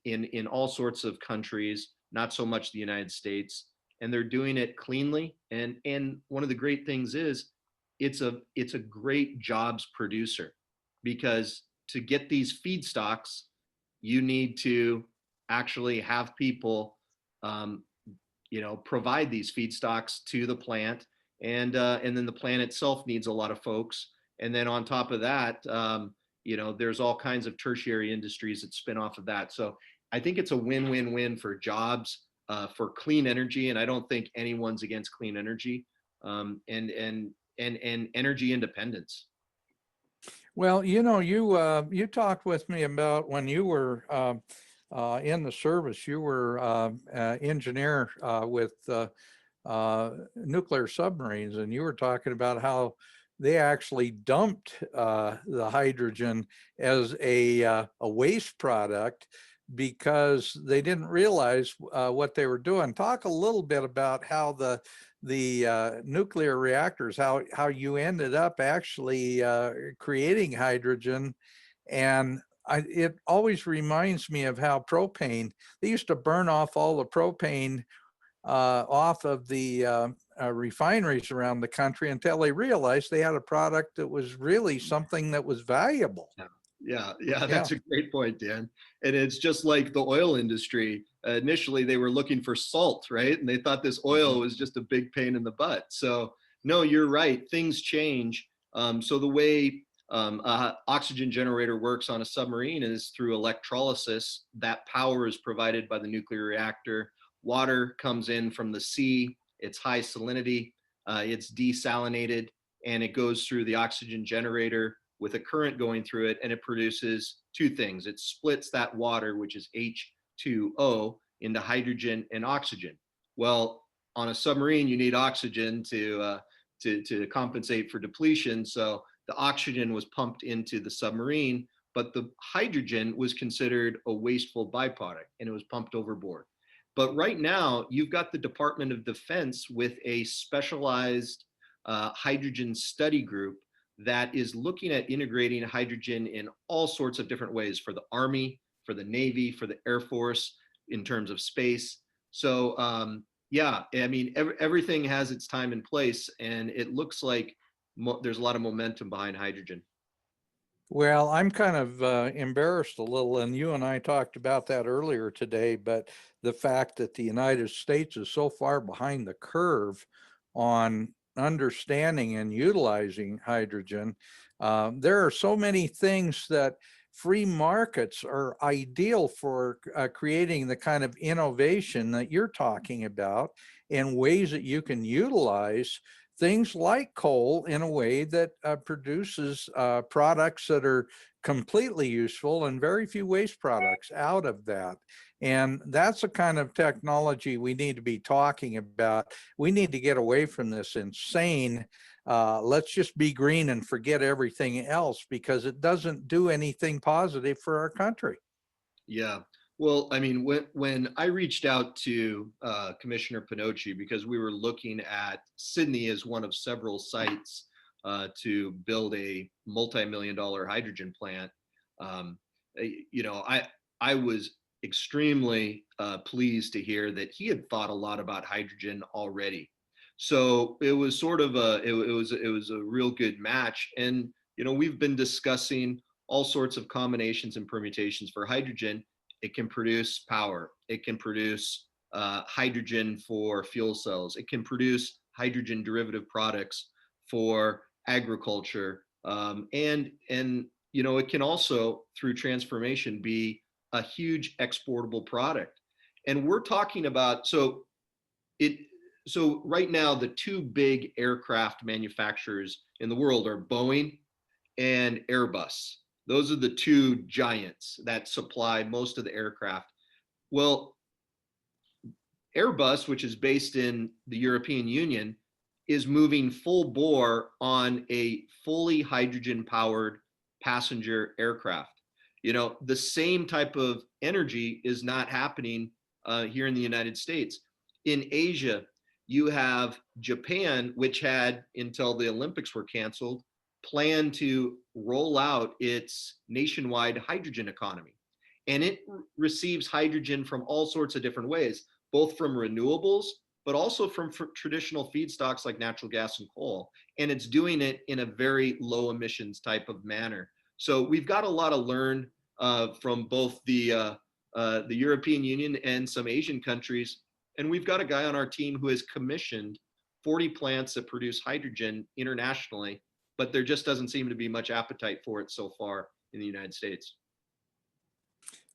in all sorts of countries, not so much the United States, and they're doing it cleanly. And one of the great things is it's a great jobs producer, because to get these feedstocks, you need to actually have people provide these feedstocks to the plant, and then the plant itself needs a lot of folks. And then on top of that, there's all kinds of tertiary industries that spin off of that. So I think it's a win-win-win for jobs, for clean energy, and I don't think anyone's against clean energy, and energy independence. Well, you talked with me about when you were in the service. You were engineer with nuclear submarines, and you were talking about how they actually dumped the hydrogen as a waste product because they didn't realize what they were doing. Talk a little bit about how the nuclear reactors, how you ended up actually creating hydrogen. And it always reminds me of how propane, they used to burn off all the propane off of the refineries around the country until they realized they had a product that was really something that was valuable. Yeah, that's a great point, Dan. And it's just like the oil industry. Initially, they were looking for salt, right? And they thought this oil was just a big pain in the butt. So no, you're right. Things change. So the way oxygen generator works on a submarine is through electrolysis. That power is provided by the nuclear reactor. Water comes in from the sea. It's high salinity. It's desalinated, and it goes through the oxygen generator with a current going through it, and it produces two things. It splits that water, which is H2O, into hydrogen and oxygen. Well, on a submarine, you need oxygen to compensate for depletion. So the oxygen was pumped into the submarine, but the hydrogen was considered a wasteful byproduct, and it was pumped overboard. But right now, you've got the Department of Defense with a specialized hydrogen study group that is looking at integrating hydrogen in all sorts of different ways for the Army, for the Navy, for the Air Force, in terms of space. So yeah, I mean, everything has its time and place, and it looks like there's a lot of momentum behind hydrogen. Well, I'm kind of embarrassed a little, and you and I talked about that earlier today, but the fact that the United States is so far behind the curve on understanding and utilizing hydrogen. There are so many things that free markets are ideal for creating the kind of innovation that you're talking about, in ways that you can utilize things like coal in a way that produces products that are completely useful and very few waste products out of that. And that's the kind of technology we need to be talking about. We need to get away from this insane, let's just be green and forget everything else, because it doesn't do anything positive for our country. Yeah. Well, I mean, when I reached out to Commissioner PINOCCI, because we were looking at Sydney as one of several sites to build a multi-million-dollar hydrogen plant, I was extremely pleased to hear that he had thought a lot about hydrogen already. So it was sort of it was a real good match. And we've been discussing all sorts of combinations and permutations for hydrogen. It can produce power. It can produce hydrogen for fuel cells. It can produce hydrogen derivative products for agriculture. And it can also, through transformation, be a huge exportable product. And we're talking about, so right now, the two big aircraft manufacturers in the world are Boeing and Airbus. Those are the two giants that supply most of the aircraft. Well, Airbus, which is based in the European Union, is moving full bore on a fully hydrogen powered passenger aircraft. The same type of energy is not happening here in the United States. In Asia, you have Japan, which had, until the Olympics were canceled, planned to roll out its nationwide hydrogen economy. And it receives hydrogen from all sorts of different ways, both from renewables, but also from traditional feedstocks like natural gas and coal. And it's doing it in a very low emissions type of manner. So we've got a lot to learn from both the European Union and some Asian countries. And we've got a guy on our team who has commissioned 40 plants that produce hydrogen internationally, but there just doesn't seem to be much appetite for it so far in the United States.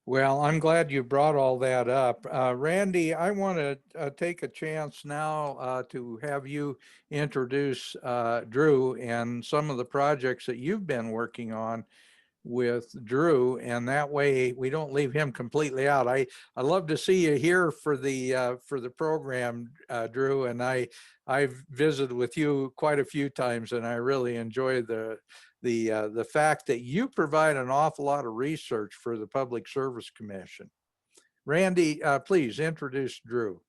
Well, I'm glad you brought all that up. Randy, I want to take a chance now to have you introduce Drew and some of the projects that you've been working on with Drew, and that way we don't leave him completely out. I love to see you here for the program, Drew, and I've visited with you quite a few times, and I really enjoy the fact that you provide an awful lot of research for the Public Service Commission. Randy, please introduce Drew.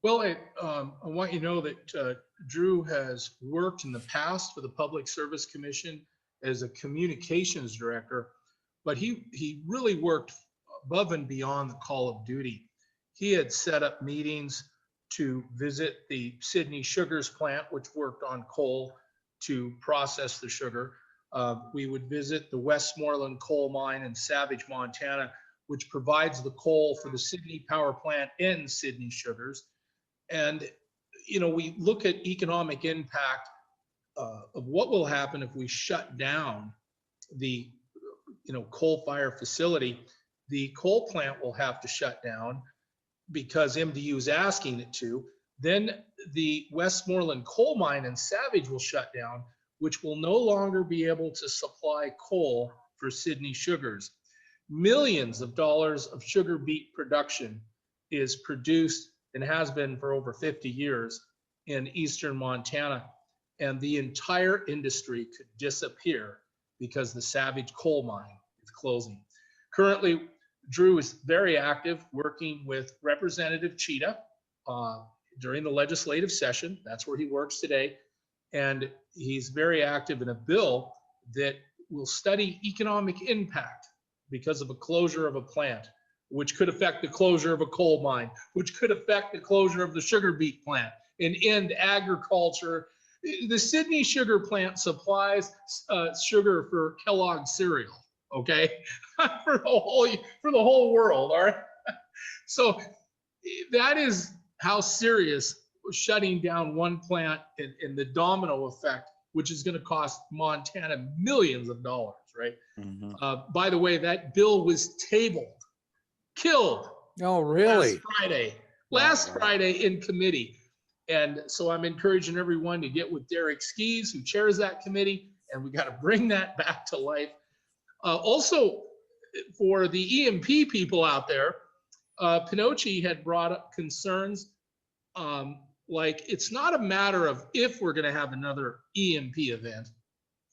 Well, I want you to know that Drew has worked in the past for the Public Service Commission as a communications director, but he really worked above and beyond the call of duty. He had set up meetings to visit the Sydney Sugars plant, which worked on coal to process the sugar. We would visit the Westmoreland coal mine in Savage, Montana, which provides the coal for the Sydney power plant and Sydney Sugars. And, we look at economic impact of what will happen if we shut down the, coal-fired facility. The coal plant will have to shut down because MDU is asking it to. Then the Westmoreland coal mine in Savage will shut down, which will no longer be able to supply coal for Sydney Sugars. Millions of dollars of sugar beet production is produced and has been for over 50 years in eastern Montana. And the entire industry could disappear because the Savage coal mine is closing. Currently, Drew is very active working with Representative Cheetah during the legislative session. That's where he works today. And he's very active in a bill that will study economic impact because of a closure of a plant, which could affect the closure of a coal mine, which could affect the closure of the sugar beet plant and end agriculture. The Sydney sugar plant supplies sugar for Kellogg's cereal, okay, for the whole world, all right? So that is how serious shutting down one plant and the domino effect, which is going to cost Montana millions of dollars, right? Mm-hmm. By the way, that bill was killed. Oh, really? Last Friday in committee. And so I'm encouraging everyone to get with Derek Skees, who chairs that committee, and we got to bring that back to life. Also, for the EMP people out there, PINOCCI had brought up concerns like it's not a matter of if we're going to have another EMP event.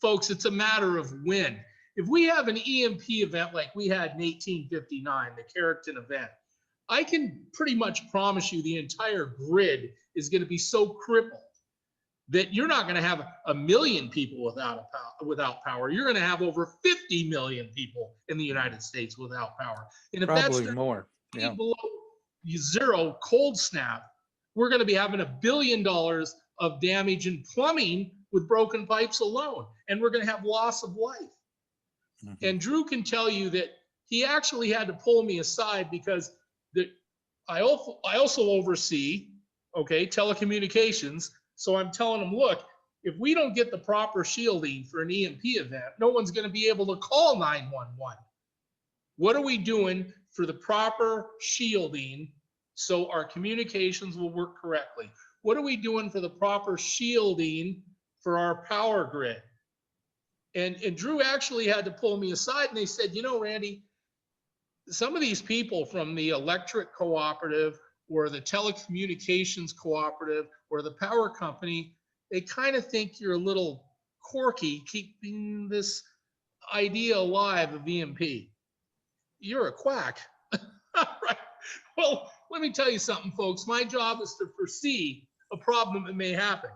Folks, it's a matter of when. If we have an EMP event like we had in 1859, the Carrollton event, I can pretty much promise you the entire grid is going to be so crippled that you're not going to have 1 million people without power. You're going to have over 50 million people in the United States without power. And if Probably that's more. Yeah. below zero cold snap, we're going to be having $1 billion of damage in plumbing with broken pipes alone. And we're going to have loss of life. Mhm. And Drew can tell you that he actually had to pull me aside because I also oversee, okay, telecommunications. So I'm telling him, look, if we don't get the proper shielding for an EMP event, no one's going to be able to call 911. What are we doing for the proper shielding so our communications will work correctly? What are we doing for the proper shielding for our power grid? And Drew actually had to pull me aside and they said, you know, Randy, some of these people from the electric cooperative or the telecommunications cooperative or the power company, they kind of think you're a little quirky keeping this idea alive of EMP. You're a quack. Right. Well, let me tell you something, folks. My job is to foresee a problem that may happen.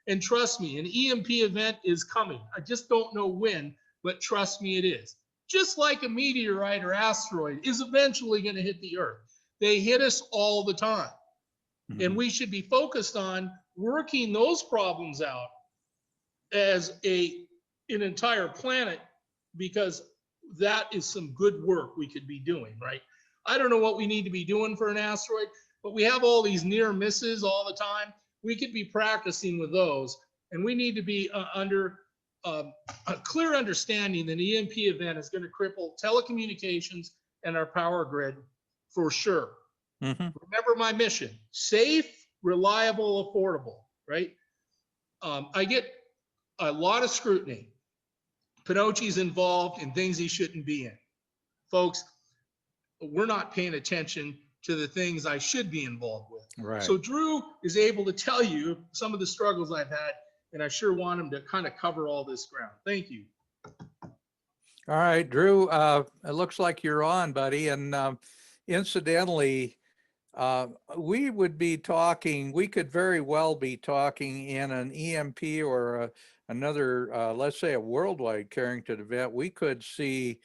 And trust me, an EMP event is coming. I just don't know when, but trust me, it is. Just like a meteorite or asteroid is eventually going to hit the Earth. They hit us all the time. And we should be focused on working those problems out as an entire planet, because that is some good work we could be doing, right? I don't know what we need to be doing for an asteroid, but we have all these near misses all the time. We could be practicing with those, and we need to be under a clear understanding that an EMP event is going to cripple telecommunications and our power grid for sure. Remember my mission: safe, reliable, affordable, right? I get a lot of scrutiny. Pinocchi's involved in things he shouldn't be in. Folks, we're not paying attention to the things I should be involved with. Right. So Drew is able to tell you some of the struggles I've had, and I sure want him to kind of cover all this ground. Thank you. All right, Drew, it looks like you're on, buddy. And incidentally, we could very well be talking in an EMP or another, let's say a worldwide Carrington event. We could see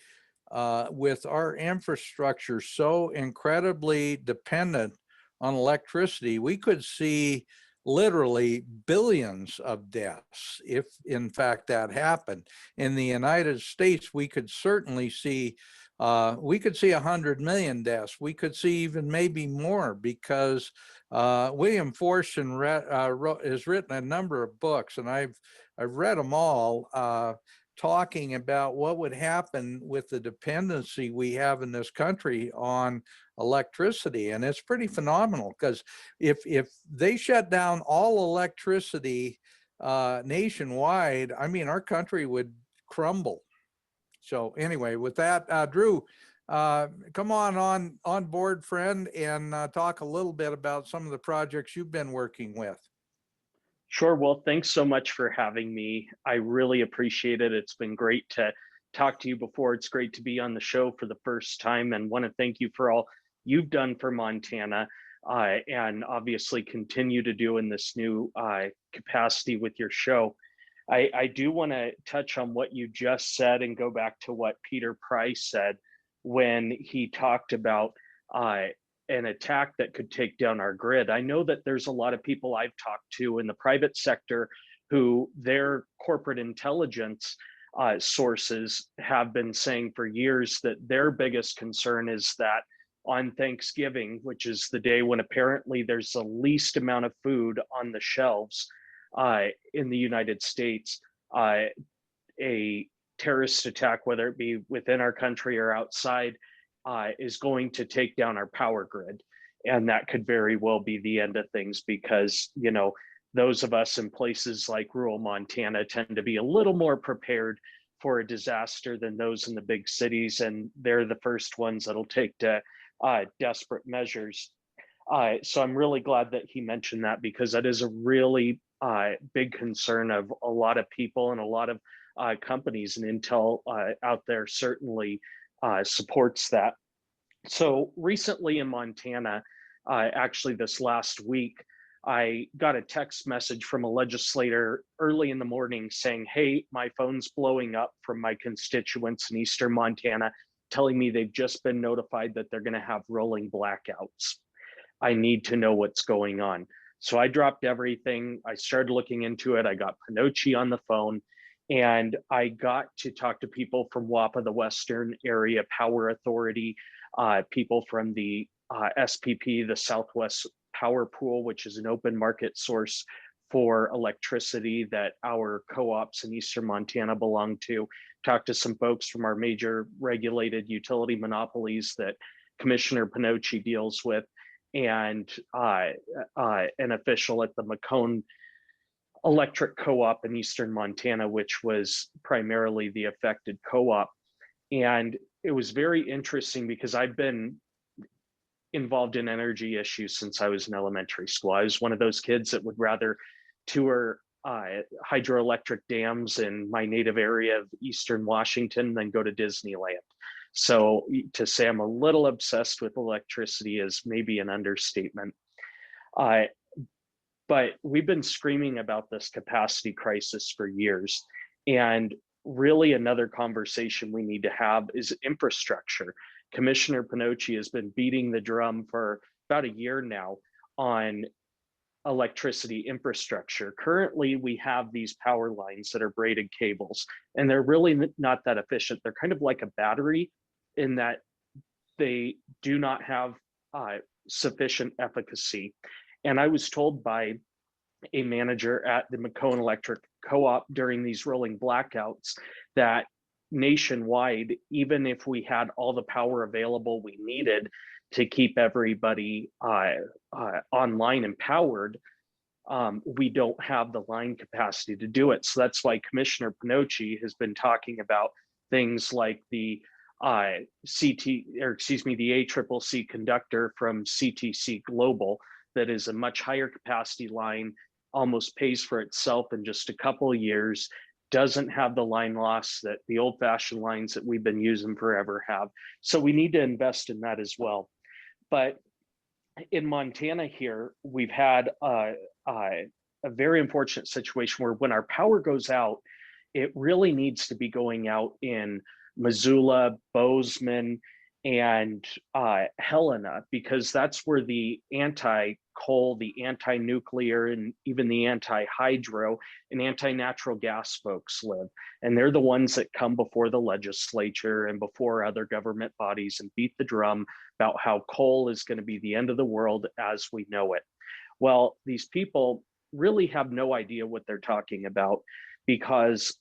with our infrastructure so incredibly dependent on electricity, we could see literally billions of deaths if in fact that happened. In the United States, we could certainly see 100 million deaths. We could see even maybe more, because William Forstchen has written a number of books, and I've read them all, talking about what would happen with the dependency we have in this country on electricity. And it's pretty phenomenal, because if they shut down all electricity nationwide, I mean, our country would crumble. So anyway, with that, Drew, come on board, friend, and talk a little bit about some of the projects you've been working with. Sure. Well, thanks so much for having me. I really appreciate it. It's been great to talk to you before. It's great to be on the show for the first time, and want to thank you for all you've done for Montana, and obviously continue to do in this new capacity with your show. I do want to touch on what you just said and go back to what Peter Price said when he talked about an attack that could take down our grid. I know that there's a lot of people I've talked to in the private sector who their corporate intelligence sources have been saying for years that their biggest concern is that on Thanksgiving, which is the day when apparently there's the least amount of food on the shelves in the United States, a terrorist attack, whether it be within our country or outside, is going to take down our power grid. And that could very well be the end of things, because, you know, those of us in places like rural Montana tend to be a little more prepared for a disaster than those in the big cities. And they're the first ones that'll take to desperate measures. So I'm really glad that he mentioned that, because that is a really big concern of a lot of people and a lot of companies, and Intel out there certainly supports that. So recently in Montana, actually this last week, I got a text message from a legislator early in the morning saying, hey, my phone's blowing up from my constituents in Eastern Montana, telling me they've just been notified that they're going to have rolling blackouts. I need to know what's going on. So I dropped everything. I started looking into it. I got PINOCCI on the phone, and I got to talk to people from WAPA, the Western Area Power Authority, people from the SPP, the Southwest Power Pool, which is an open market source for electricity that our co-ops in Eastern Montana belong to. Talked to some folks from our major regulated utility monopolies that Commissioner PINOCCI deals with, and an official at the Macomb Electric Co-op in Eastern Montana, which was primarily the affected co-op. And it was very interesting because I've been involved in energy issues since I was in elementary school. I was one of those kids that would rather tour hydroelectric dams in my native area of Eastern Washington than go to Disneyland. So to say I'm a little obsessed with electricity is maybe an understatement. But we've been screaming about this capacity crisis for years. And really another conversation we need to have is infrastructure. Commissioner PINOCCI has been beating the drum for about a year now on electricity infrastructure. Currently, we have these power lines that are braided cables, and they're really not that efficient. They're kind of like a battery in that they do not have sufficient efficacy. And I was told by a manager at the Macomb Electric Co-op during these rolling blackouts that nationwide, even if we had all the power available we needed to keep everybody online and powered, we don't have the line capacity to do it. So that's why Commissioner PINOCCI has been talking about things like the the ACCC conductor from CTC Global that is a much higher capacity line, almost pays for itself in just a couple of years, doesn't have the line loss that the old-fashioned lines that we've been using forever have. So we need to invest in that as well. But in Montana here, we've had a very unfortunate situation where when our power goes out, it really needs to be going out in Missoula, Bozeman, and Helena, because that's where the anti-coal, the anti-nuclear, and even the anti-hydro and anti-natural gas folks live. And they're the ones that come before the legislature and before other government bodies and beat the drum about how coal is going to be the end of the world as we know it. Well, these people really have no idea what they're talking about, because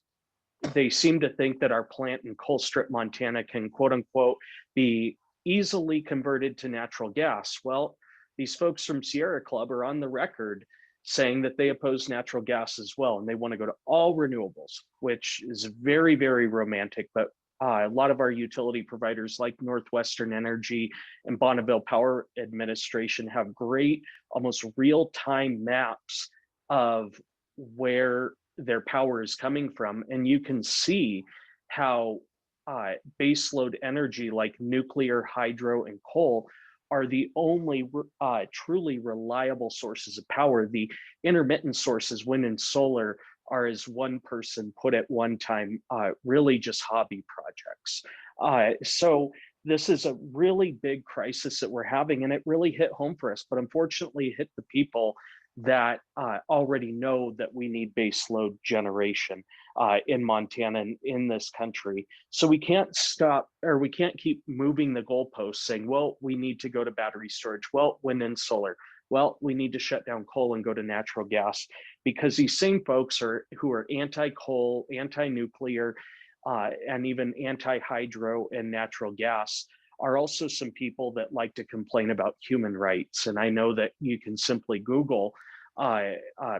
they seem to think that our plant in Colstrip, Montana can quote unquote be easily converted to natural gas. Well, these folks from Sierra Club are on the record saying that they oppose natural gas as well, and they want to go to all renewables, which is very, very romantic. But a lot of our utility providers like Northwestern Energy and Bonneville Power Administration have great, almost real-time maps of where their power is coming from. And you can see how baseload energy like nuclear, hydro, and coal are the only truly reliable sources of power. The intermittent sources, wind and solar, are, as one person put it one time, really just hobby projects. So this is a really big crisis that we're having, and it really hit home for us, but unfortunately it hit the people that already know that we need baseload generation in Montana and in this country. So we can't stop, or we can't keep moving the goalposts saying, well, we need to go to battery storage. Well, wind and solar. Well, we need to shut down coal and go to natural gas, because these same folks who are anti-coal, anti-nuclear, and even anti-hydro and natural gas are also some people that like to complain about human rights. And I know that you can simply Google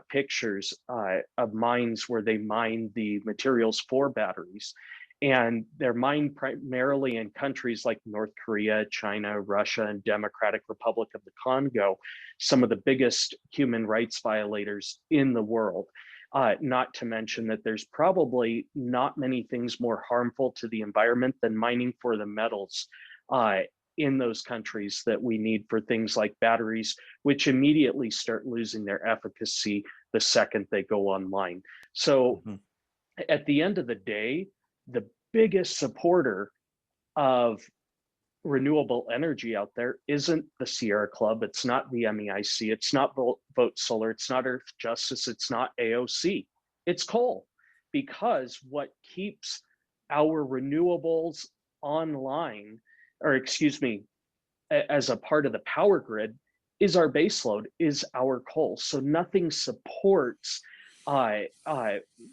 pictures of mines where they mine the materials for batteries. And they're mined primarily in countries like North Korea, China, Russia, and Democratic Republic of the Congo, some of the biggest human rights violators in the world. Not to mention that there's probably not many things more harmful to the environment than mining for the metals in those countries that we need for things like batteries, which immediately start losing their efficacy the second they go online. So at the end of the day, the biggest supporter of renewable energy out there isn't the Sierra Club, it's not the MEIC, it's not Vote Solar, it's not Earth Justice, it's not AOC, it's coal. Because what keeps our renewables online, or excuse me, as a part of the power grid, is our baseload, is our coal. So nothing supports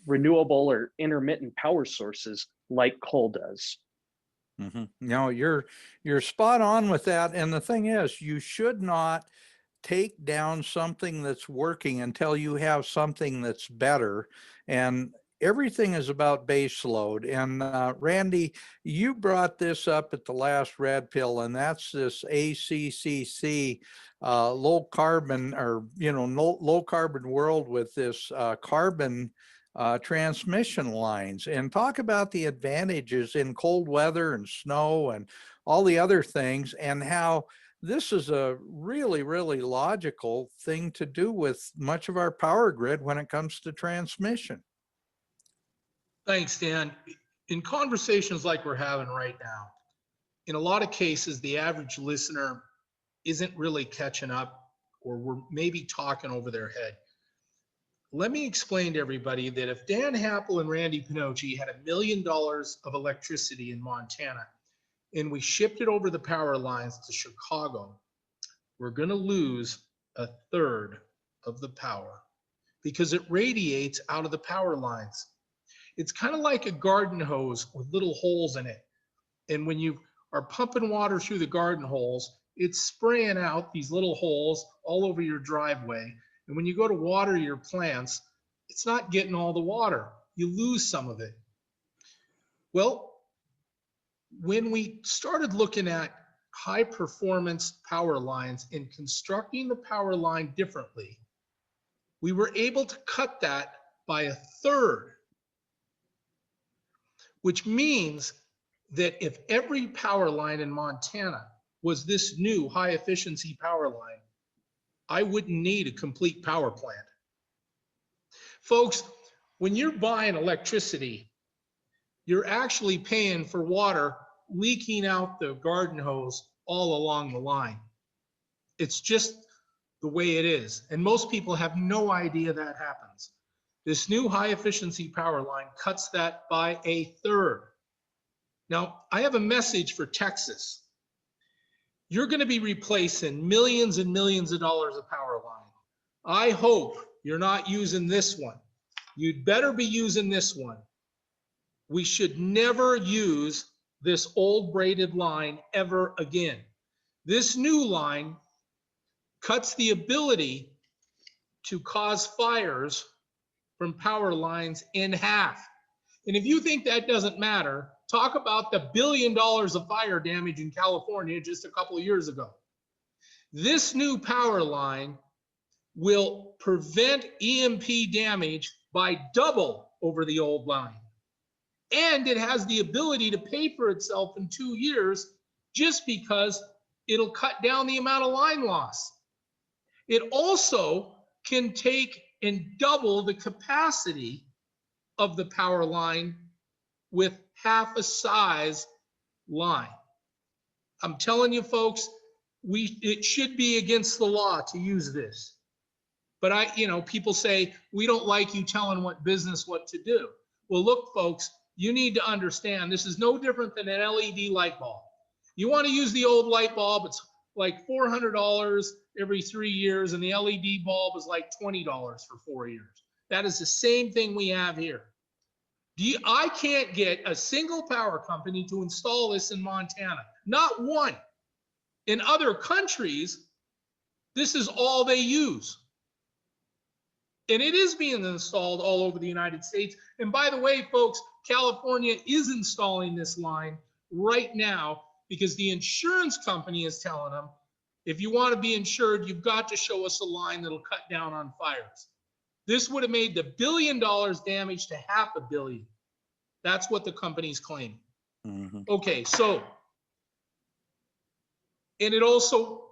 renewable or intermittent power sources like coal does. No, you're spot on with that. And the thing is, you should not take down something that's working until you have something that's better. And everything is about base load. And Randy, you brought this up at the last Red Pill, and that's this ACCC low carbon, or low carbon world with this carbon transmission lines, and talk about the advantages in cold weather and snow and all the other things, and how this is a really, really logical thing to do with much of our power grid when it comes to transmission. Thanks, Dan. In conversations like we're having right now, in a lot of cases, the average listener isn't really catching up, or we're maybe talking over their head. Let me explain to everybody that if Dan Happel and Randy Pinocci had $1 million of electricity in Montana and we shipped it over the power lines to Chicago, we're going to lose 1/3 of the power because it radiates out of the power lines. It's kind of like a garden hose with little holes in it. And when you are pumping water through the garden holes, it's spraying out these little holes all over your driveway. And when you go to water your plants, it's not getting all the water. You lose some of it. Well, when we started looking at high performance power lines and constructing the power line differently, we were able to cut that by 1/3, which means that if every power line in Montana was this new high efficiency power line, I wouldn't need a complete power plant. Folks, when you're buying electricity, you're actually paying for water leaking out the garden hose all along the line. It's just the way it is. And most people have no idea that happens. This new high efficiency power line cuts that by 1/3. Now, I have a message for Texas. You're going to be replacing millions and millions of dollars of power line. I hope you're not using this one. You'd better be using this one. We should never use this old braided line ever again. This new line cuts the ability to cause fires from power lines in half. And if you think that doesn't matter, talk about the $1 billion of fire damage in California just a couple of years ago. This new power line will prevent EMP damage by double over the old line. And it has the ability to pay for itself in 2 years just because it'll cut down the amount of line loss. It also can take and double the capacity of the power line with half a size line. I'm telling you folks, it should be against the law to use this. But people say, we don't like you telling what business what to do. Well, look, folks, you need to understand this is no different than an LED light bulb. You want to use the old light bulb, it's like $400 every 3 years, and the LED bulb is like $20 for 4 years. That is the same thing we have here. I can't get a single power company to install this in Montana, not one. In other countries, this is all they use. And it is being installed all over the United States. And by the way, folks, California is installing this line right now because the insurance company is telling them, if you want to be insured, you've got to show us a line that'll cut down on fires. This would have made the $1 billion damage to $500 million. That's what the company's claiming. Okay, so and it also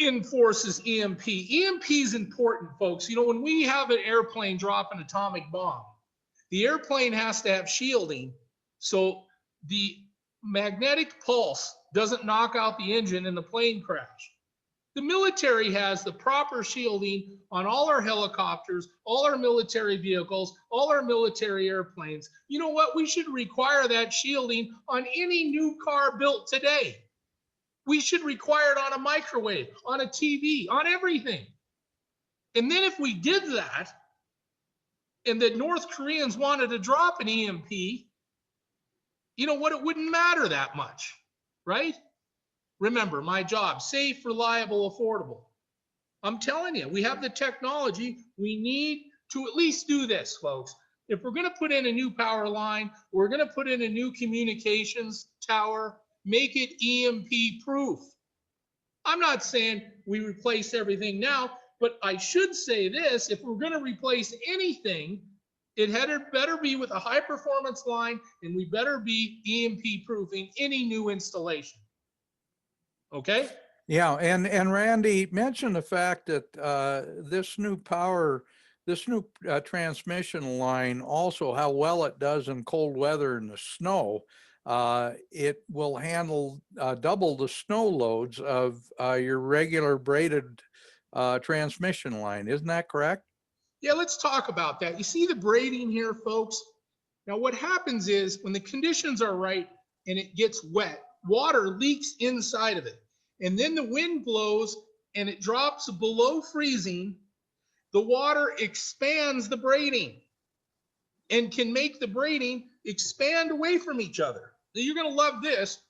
enforces EMP. EMP is important, folks. You know, when we have an airplane drop an atomic bomb, the airplane has to have shielding so the magnetic pulse doesn't knock out the engine and the plane crash. The military has the proper shielding on all our helicopters, all our military vehicles, all our military airplanes. You know what? We should require that shielding on any new car built today. We should require it on a microwave, on a TV, on everything. And then if we did that, and the North Koreans wanted to drop an EMP, you know what? It wouldn't matter that much, right? Remember, my job, safe, reliable, affordable. I'm telling you, we have the technology. We need to at least do this, folks. If we're going to put in a new power line, we're going to put in a new communications tower, make it EMP proof. I'm not saying we replace everything now, but I should say this: if we're going to replace anything, it had better be with a high performance line, and we better be EMP proofing any new installation. Okay? Yeah, and Randy mentioned the fact that this new transmission line, also how well it does in cold weather and the snow. It will handle double the snow loads of your regular braided transmission line. Isn't that correct? Yeah, let's talk about that. You see the braiding here, folks? Now, what happens is when the conditions are right and it gets wet, water leaks inside of it. And then the wind blows and it drops below freezing. The water expands the braiding and can make the braiding expand away from each other. Now, you're going to love this.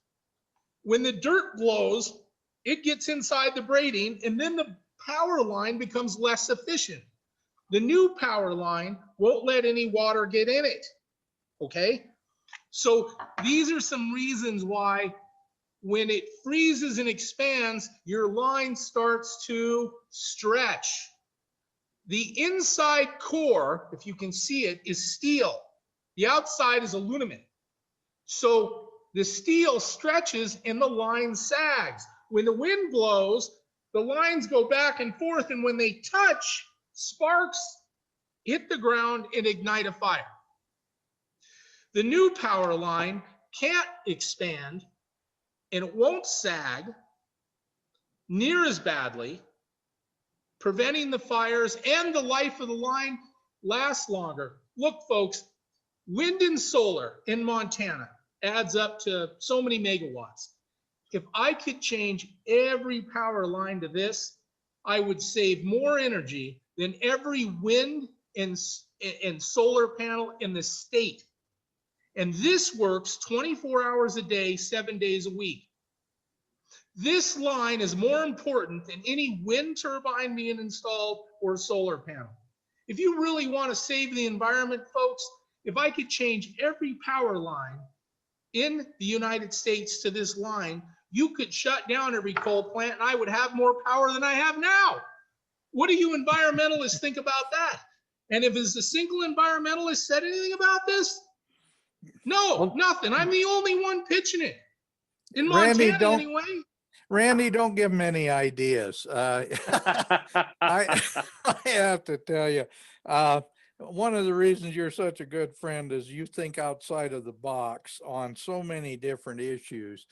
When the dirt blows, it gets inside the braiding, and then the power line becomes less efficient. The new power line won't let any water get in it. Okay? So these are some reasons why when it freezes and expands, your line starts to stretch. The inside core, if you can see it, is steel. The outside is aluminum. So the steel stretches and the line sags. When the wind blows, the lines go back and forth, and when they touch, sparks hit the ground and ignite a fire. The new power line can't expand, and it won't sag near as badly, preventing the fires, and the life of the line lasts longer. Look, folks, wind and solar in Montana adds up to so many megawatts. If I could change every power line to this, I would save more energy than every wind and solar panel in the state. And this works 24 hours a day, 7 days a week. This line is more important than any wind turbine being installed or solar panel. If you really want to save the environment, folks, if I could change every power line in the United States to this line, you could shut down every coal plant and I would have more power than I have now. What do you environmentalists think about that? And if as a single environmentalist said anything about this? No, nothing. I'm the only one pitching it. In Montana, anyway. Randy, don't give him any ideas. I have to tell you, one of the reasons you're such a good friend is you think outside of the box on so many different issues.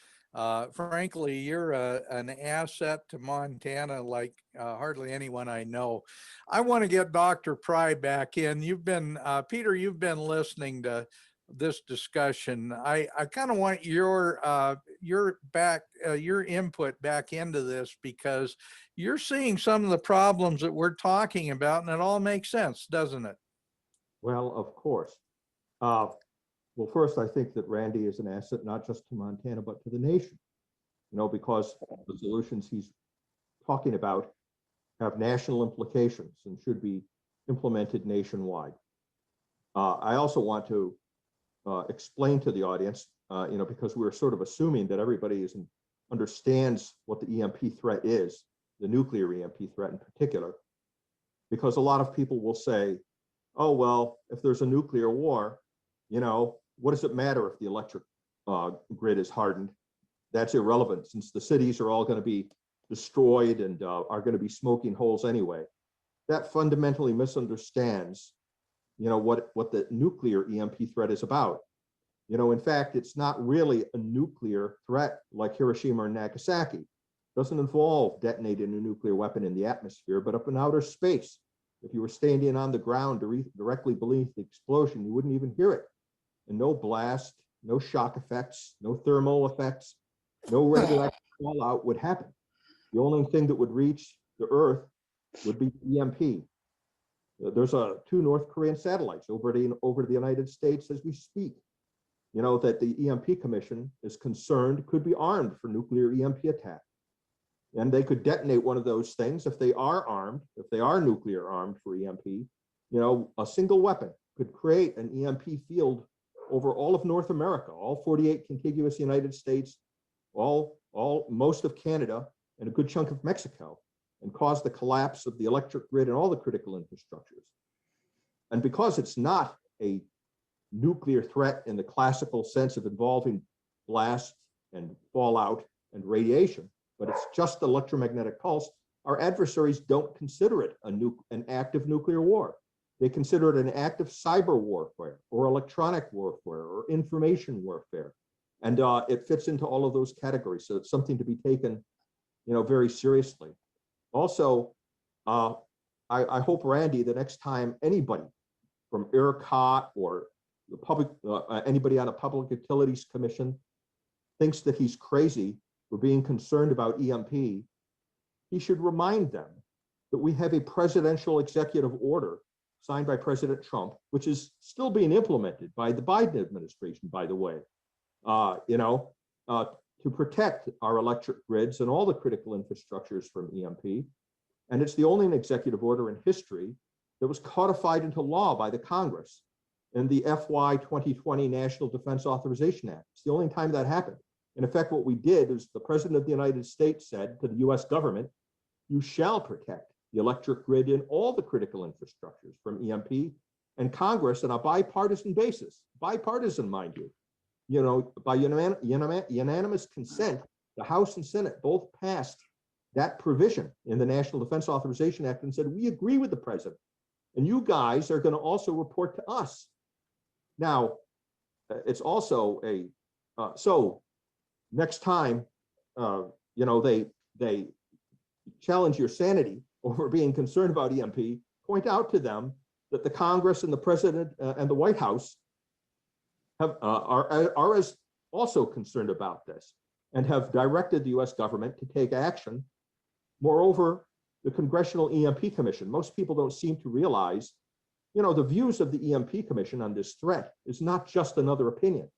Frankly, you're an asset to Montana like hardly anyone I know. I want to get Dr. Pry back in. You've been, Peter, you've been listening to this discussion. I kind of want your input back into this, because you're seeing some of the problems that we're talking about, and it all makes sense, doesn't it? Well, of course. Well, first, I think that Randy is an asset not just to Montana, but to the nation, because the solutions he's talking about have national implications and should be implemented nationwide. I also want to explain to the audience, because we're sort of assuming that everybody understands what the EMP threat is, the nuclear EMP threat in particular, because a lot of people will say, oh, well, if there's a nuclear war, what does it matter if the electric grid is hardened? that's irrelevant since the cities are all going to be destroyed and are going to be smoking holes anyway. That fundamentally misunderstands, what the nuclear EMP threat is about. In fact, it's not really a nuclear threat like Hiroshima or Nagasaki. It doesn't involve detonating a nuclear weapon in the atmosphere, but up in outer space. If you were standing on the ground directly beneath the explosion, you wouldn't even hear it. And no blast, no shock effects, no thermal effects, no radioactive fallout would happen. The only thing that would reach the Earth would be EMP. There's 2 North Korean satellites over the United States as we speak. That the EMP Commission is concerned could be armed for nuclear EMP attack. And they could detonate one of those things if they are armed, if they are nuclear armed for EMP. A single weapon could create an EMP field over all of North America, all 48 contiguous United States, most of Canada, and a good chunk of Mexico, and cause the collapse of the electric grid and all the critical infrastructures. And because it's not a nuclear threat in the classical sense of involving blast and fallout and radiation, but it's just electromagnetic pulse, our adversaries don't consider it an active nuclear war. They consider it an act of cyber warfare or electronic warfare or information warfare. And it fits into all of those categories. So it's something to be taken, very seriously. Also, I hope, Randy, the next time anybody from ERCOT or the public, anybody on a Public Utilities Commission thinks that he's crazy for being concerned about EMP, he should remind them that we have a presidential executive order signed by President Trump, which is still being implemented by the Biden administration, by the way, to protect our electric grids and all the critical infrastructures from EMP. And it's the only executive order in history that was codified into law by the Congress in the FY 2020 National Defense Authorization Act. It's the only time that happened. In effect, what we did is the President of the United States said to the US government, you shall protect the electric grid and all the critical infrastructures from EMP, and Congress on a bipartisan basis, bipartisan, mind you, by unanimous consent, the House and Senate both passed that provision in the National Defense Authorization Act and said, we agree with the president, and you guys are going to also report to us. Now, it's also so next time, they challenge your sanity over being concerned about EMP, point out to them that the Congress and the president and the White House are as also concerned about this and have directed the US government to take action. Moreover, the Congressional EMP Commission, most people don't seem to realize, the views of the EMP Commission on this threat is not just another opinion.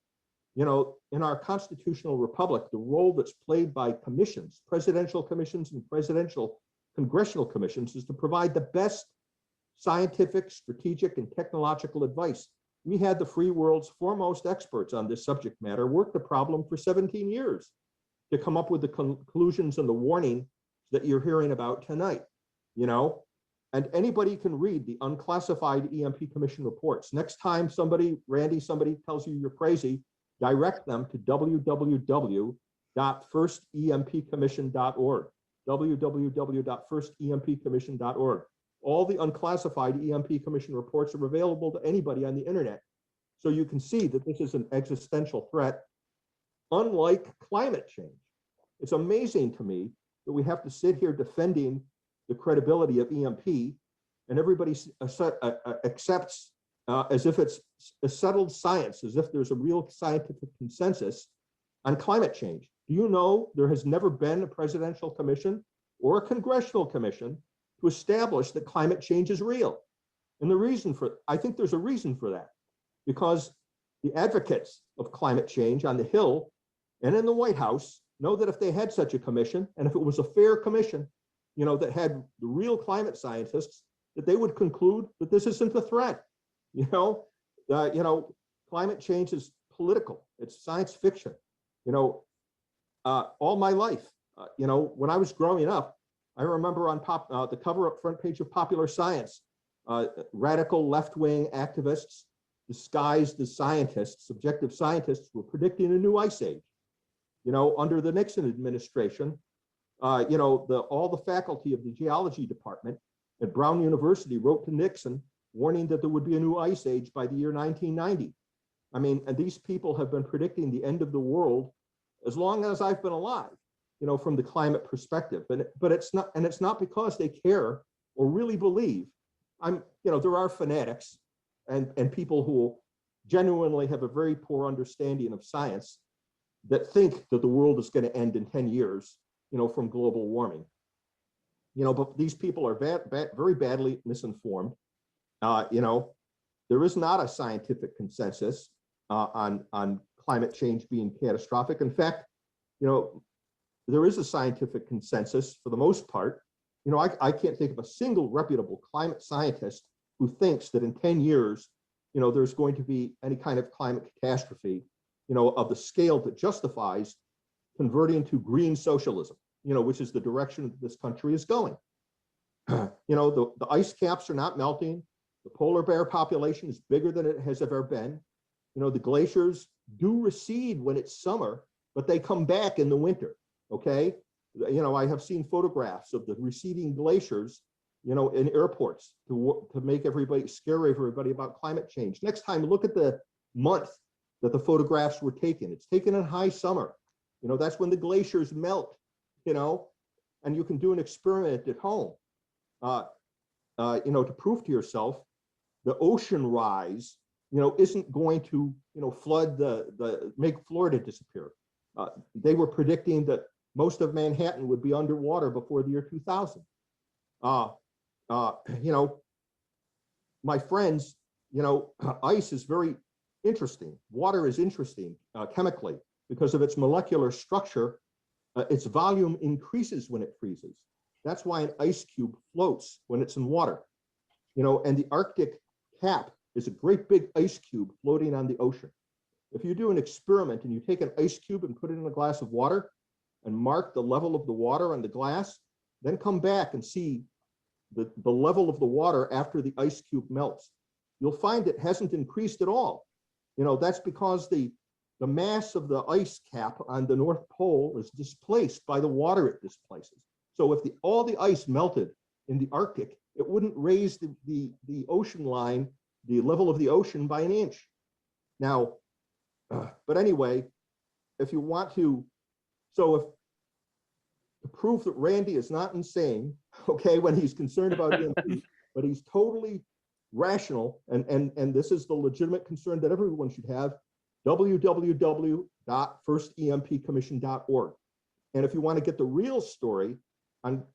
In our constitutional republic, the role that's played by commissions, presidential commissions and presidential congressional commissions, is to provide the best scientific, strategic, and technological advice. We had the free world's foremost experts on this subject matter work the problem for 17 years to come up with the conclusions and the warning that you're hearing about tonight, and anybody can read the unclassified EMP Commission reports. Next time somebody tells you you're crazy, direct them to www.firstempcommission.org, www.firstempcommission.org. All the unclassified EMP Commission reports are available to anybody on the internet. So you can see that this is an existential threat, unlike climate change. It's amazing to me that we have to sit here defending the credibility of EMP and everybody accepts as if it's a settled science, as if there's a real scientific consensus on climate change. Do you know there has never been a presidential commission or a congressional commission to establish that climate change is real? And I think there's a reason for that, because the advocates of climate change on the Hill and in the White House know that if they had such a commission, and if it was a fair commission, that had the real climate scientists, that they would conclude that this isn't a threat. Climate change is political. It's science fiction. All my life, when I was growing up, I remember on the cover up front page of Popular Science, radical left-wing activists disguised as scientists, subjective scientists, were predicting a new ice age. Under the Nixon administration, all the faculty of the geology department at Brown University wrote to Nixon warning that there would be a new ice age by the year 1990. I mean, and these people have been predicting the end of the world as long as I've been alive, from the climate perspective. But it's not because they care or really believe. There are fanatics and people who genuinely have a very poor understanding of science that think that the world is going to end in 10 years, from global warming. But these people are very badly misinformed. There is not a scientific consensus on climate change being catastrophic. In fact, there is a scientific consensus for the most part. I can't think of a single reputable climate scientist who thinks that in 10 years, there's going to be any kind of climate catastrophe, of the scale that justifies converting to green socialism, which is the direction that this country is going. The ice caps are not melting. The polar bear population is bigger than it has ever been. The glaciers do recede when it's summer, but they come back in the winter. Okay. I have seen photographs of the receding glaciers, in airports to scare everybody about climate change. Next time, look at the month that the photographs were taken. It's taken in high summer. That's when the glaciers melt, and you can do an experiment at home, to prove to yourself the ocean rise, isn't going to, flood make Florida disappear. They were predicting that most of Manhattan would be underwater before the year 2000. My friends, ice is very interesting. Water is interesting chemically because of its molecular structure. Its volume increases when it freezes. That's why an ice cube floats when it's in water. And the Arctic cap is a great big ice cube floating on the ocean. If you do an experiment and you take an ice cube and put it in a glass of water and mark the level of the water on the glass, then come back and see the level of the water after the ice cube melts, you'll find it hasn't increased at all. That's because the mass of the ice cap on the North Pole is displaced by the water it displaces. So if all the ice melted in the Arctic, it wouldn't raise the ocean line, the level of the ocean, by an inch. Now, but anyway, if you want to, to prove that Randy is not insane, okay, when he's concerned about EMP, but he's totally rational, and this is the legitimate concern that everyone should have, www.firstempcommission.org. And if you want to get the real story on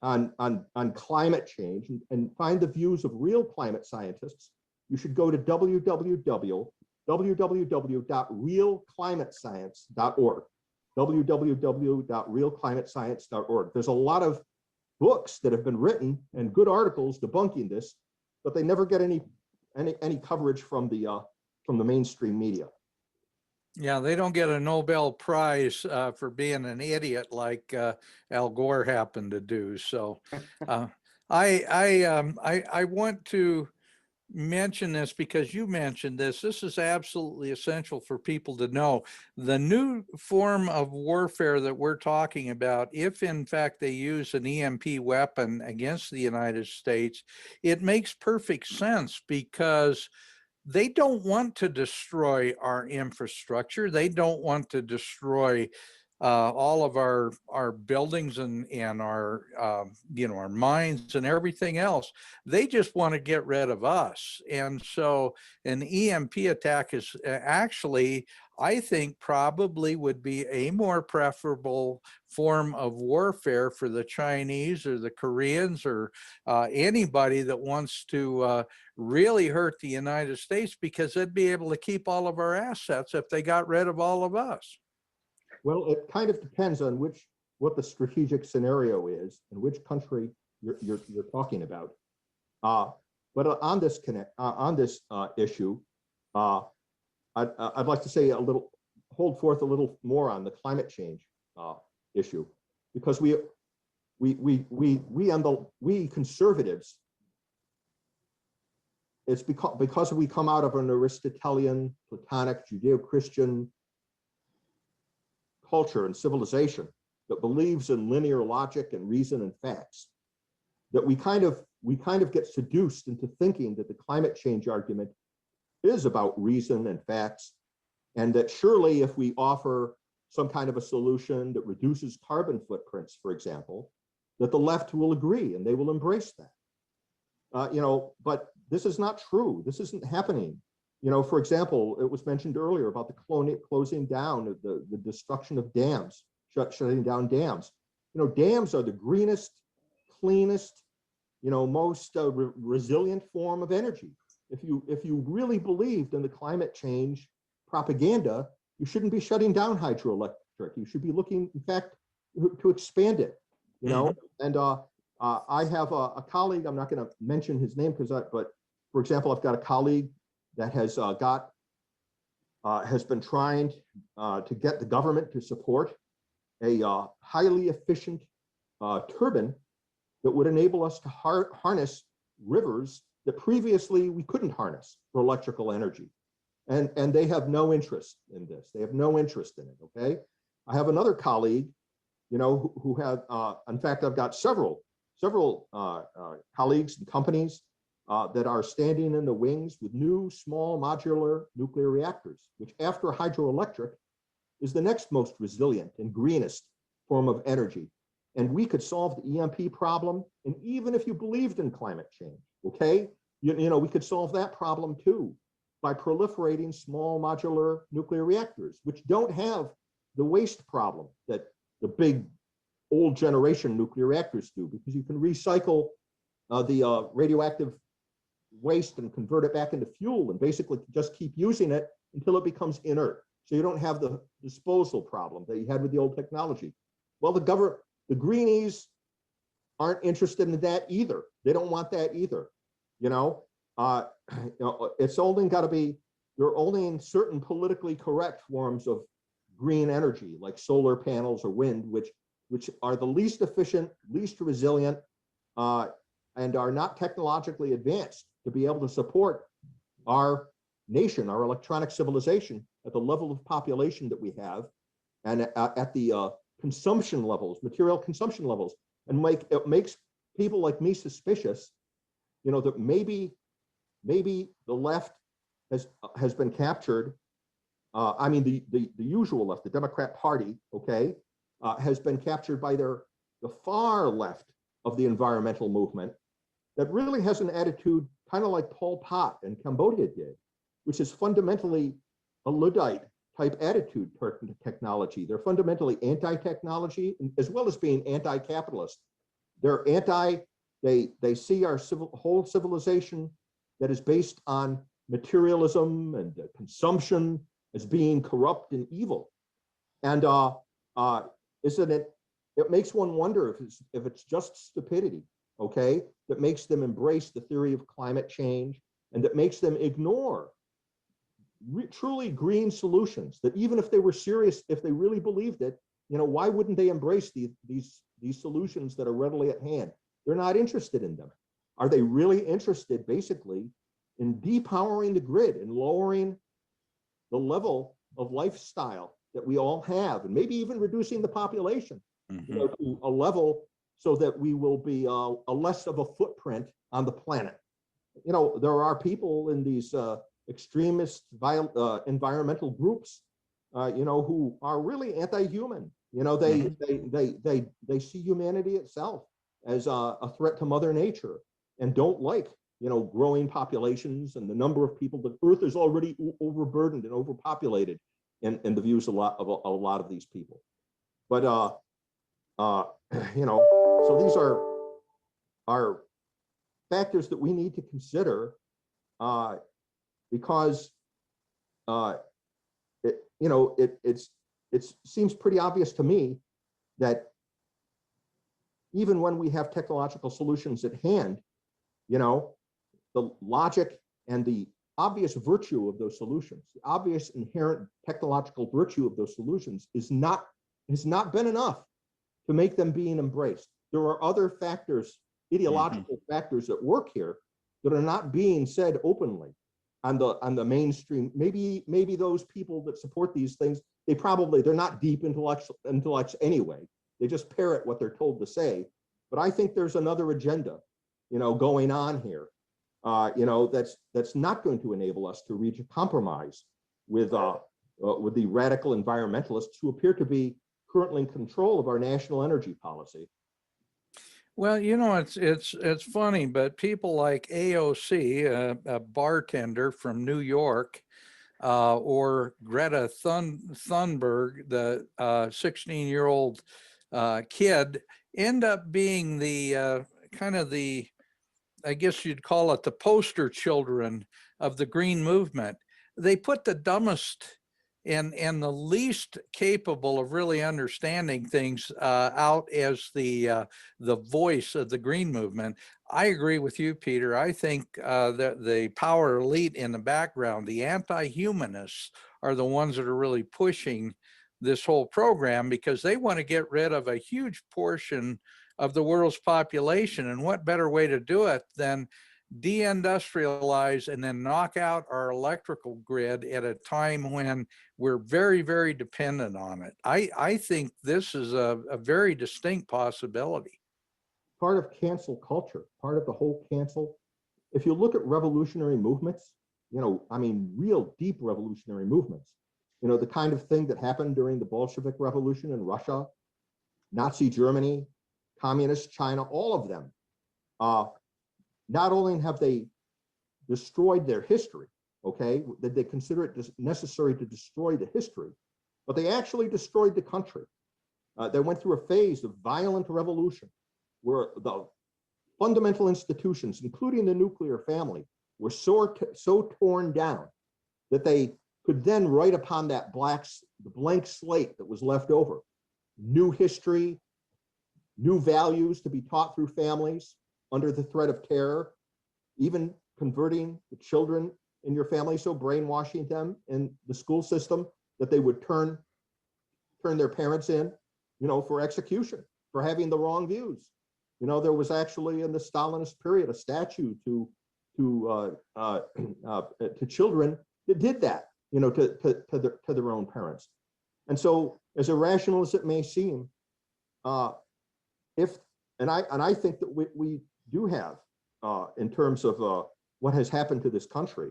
climate change and find the views of real climate scientists, you should go to www.realclimatescience.org. www.realclimatescience.org. There's a lot of books that have been written and good articles debunking this, but they never get any coverage from the mainstream media. Yeah, they don't get a Nobel Prize for being an idiot like Al Gore happened to do. So I want to mention this because you mentioned this. This is absolutely essential for people to know. The new form of warfare that we're talking about, if in fact they use an EMP weapon against the United States, it makes perfect sense because they don't want to destroy our infrastructure. They don't want to destroy all of our buildings and our our mines and everything else. They just want to get rid of us. And so an EMP attack is actually, I think, probably would be a more preferable form of warfare for the Chinese or the Koreans or anybody that wants to really hurt the United States, because they'd be able to keep all of our assets if they got rid of all of us. Well, it kind of depends on what the strategic scenario is and which country you're talking about. But on this issue, I'd like to say hold forth a little more on the climate change issue, because we conservatives, it's because we come out of an Aristotelian, Platonic, Judeo-Christian culture and civilization that believes in linear logic and reason and facts, that we kind of get seduced into thinking that the climate change argument is about reason and facts, and that surely if we offer some kind of a solution that reduces carbon footprints, for example, that the left will agree and they will embrace that. But this is not true. This isn't happening. For example, it was mentioned earlier about the closing down of the destruction of dams, shutting down dams. Dams are the greenest, cleanest, most resilient form of energy. If you really believed in the climate change propaganda, you shouldn't be shutting down hydroelectric. You should be looking, in fact, to expand it. And I have a colleague. I'm not going to mention his name but for example, I've got a colleague that has been trying to get the government to support a highly efficient turbine that would enable us to harness rivers that previously we couldn't harness for electrical energy. And they have no interest in this. They have no interest in it, okay? I have another colleague, who have, in fact, I've got several colleagues and companies that are standing in the wings with new small modular nuclear reactors, which after hydroelectric is the next most resilient and greenest form of energy. And we could solve the EMP problem. And even if you believed in climate change, okay, we could solve that problem too by proliferating small modular nuclear reactors, which don't have the waste problem that the big old generation nuclear reactors do, because you can recycle the radioactive waste and convert it back into fuel and basically just keep using it until it becomes inert. So you don't have the disposal problem that you had with the old technology. Well, the greenies aren't interested in that either. They don't want that either. It's only got to be, they're only in certain politically correct forms of green energy, like solar panels or wind, which are the least efficient, least resilient, and are not technologically advanced to be able to support our nation, our electronic civilization at the level of population that we have, and at the consumption levels, material consumption levels, and it makes people like me suspicious, that maybe the left has been captured. I mean, the usual left, the Democrat Party, okay, has been captured by the far left of the environmental movement that really has an attitude kind of like Pol Pot in Cambodia did, which is fundamentally a Luddite type attitude toward technology. They're fundamentally anti-technology as well as being anti-capitalist. They're they see our whole civilization that is based on materialism and consumption as being corrupt and evil. And it makes one wonder if it's just stupidity, okay, that makes them embrace the theory of climate change and that makes them ignore truly green solutions, that even if they were serious, if they really believed it, why wouldn't they embrace these solutions that are readily at hand? They're not interested in them. Are they really interested basically in depowering the grid and lowering the level of lifestyle that we all have, and maybe even reducing the population to a level so that we will be a less of a footprint on the planet? There are people in these extremist environmental groups, who are really anti-human. They see humanity itself as a threat to Mother Nature and don't like, growing populations and the number of people. The Earth is already overburdened and overpopulated in the views of a lot of these people. But so these are factors that we need to consider because it seems pretty obvious to me that even when we have technological solutions at hand, the logic and the obvious virtue of those solutions, the obvious inherent technological virtue of those solutions has not been enough to make them being embraced. There are other factors, ideological factors at work here that are not being said openly on the mainstream. Maybe those people that support these things, they're not deep intellects anyway. They just parrot what they're told to say. But I think there's another agenda, going on here, that's not going to enable us to reach a compromise with the radical environmentalists who appear to be currently in control of our national energy policy. Well, it's funny, but people like AOC, a bartender from New York, or Greta Thunberg, the 16-year-old kid, end up being the kind of I guess you'd call it the poster children of the green movement. They put the dumbest and the least capable of really understanding things out as the voice of the green movement. I agree with you, Peter. I think that the power elite in the background, the anti-humanists, are the ones that are really pushing this whole program because they want to get rid of a huge portion of the world's population. And what better way to do it than deindustrialize and then knock out our electrical grid at a time when we're very, very dependent on it. I think this is a very distinct possibility. Part of cancel culture, part of the whole cancel. If you look at revolutionary movements, real deep revolutionary movements, the kind of thing that happened during the Bolshevik Revolution in Russia, Nazi Germany, Communist China, all of them, not only have they destroyed their history, that they consider it necessary to destroy the history, but they actually destroyed the country. They went through a phase of violent revolution where the fundamental institutions, including the nuclear family, were so torn down that they could then write upon that the blank slate that was left over, new history, new values to be taught through families under the threat of terror, even converting the children in your family, so brainwashing them in the school system that they would turn their parents in, for execution, for having the wrong views. There was actually in the Stalinist period a statue to children that did that, to their own parents. And so, as irrational as it may seem, I think that we do have, in terms of what has happened to this country,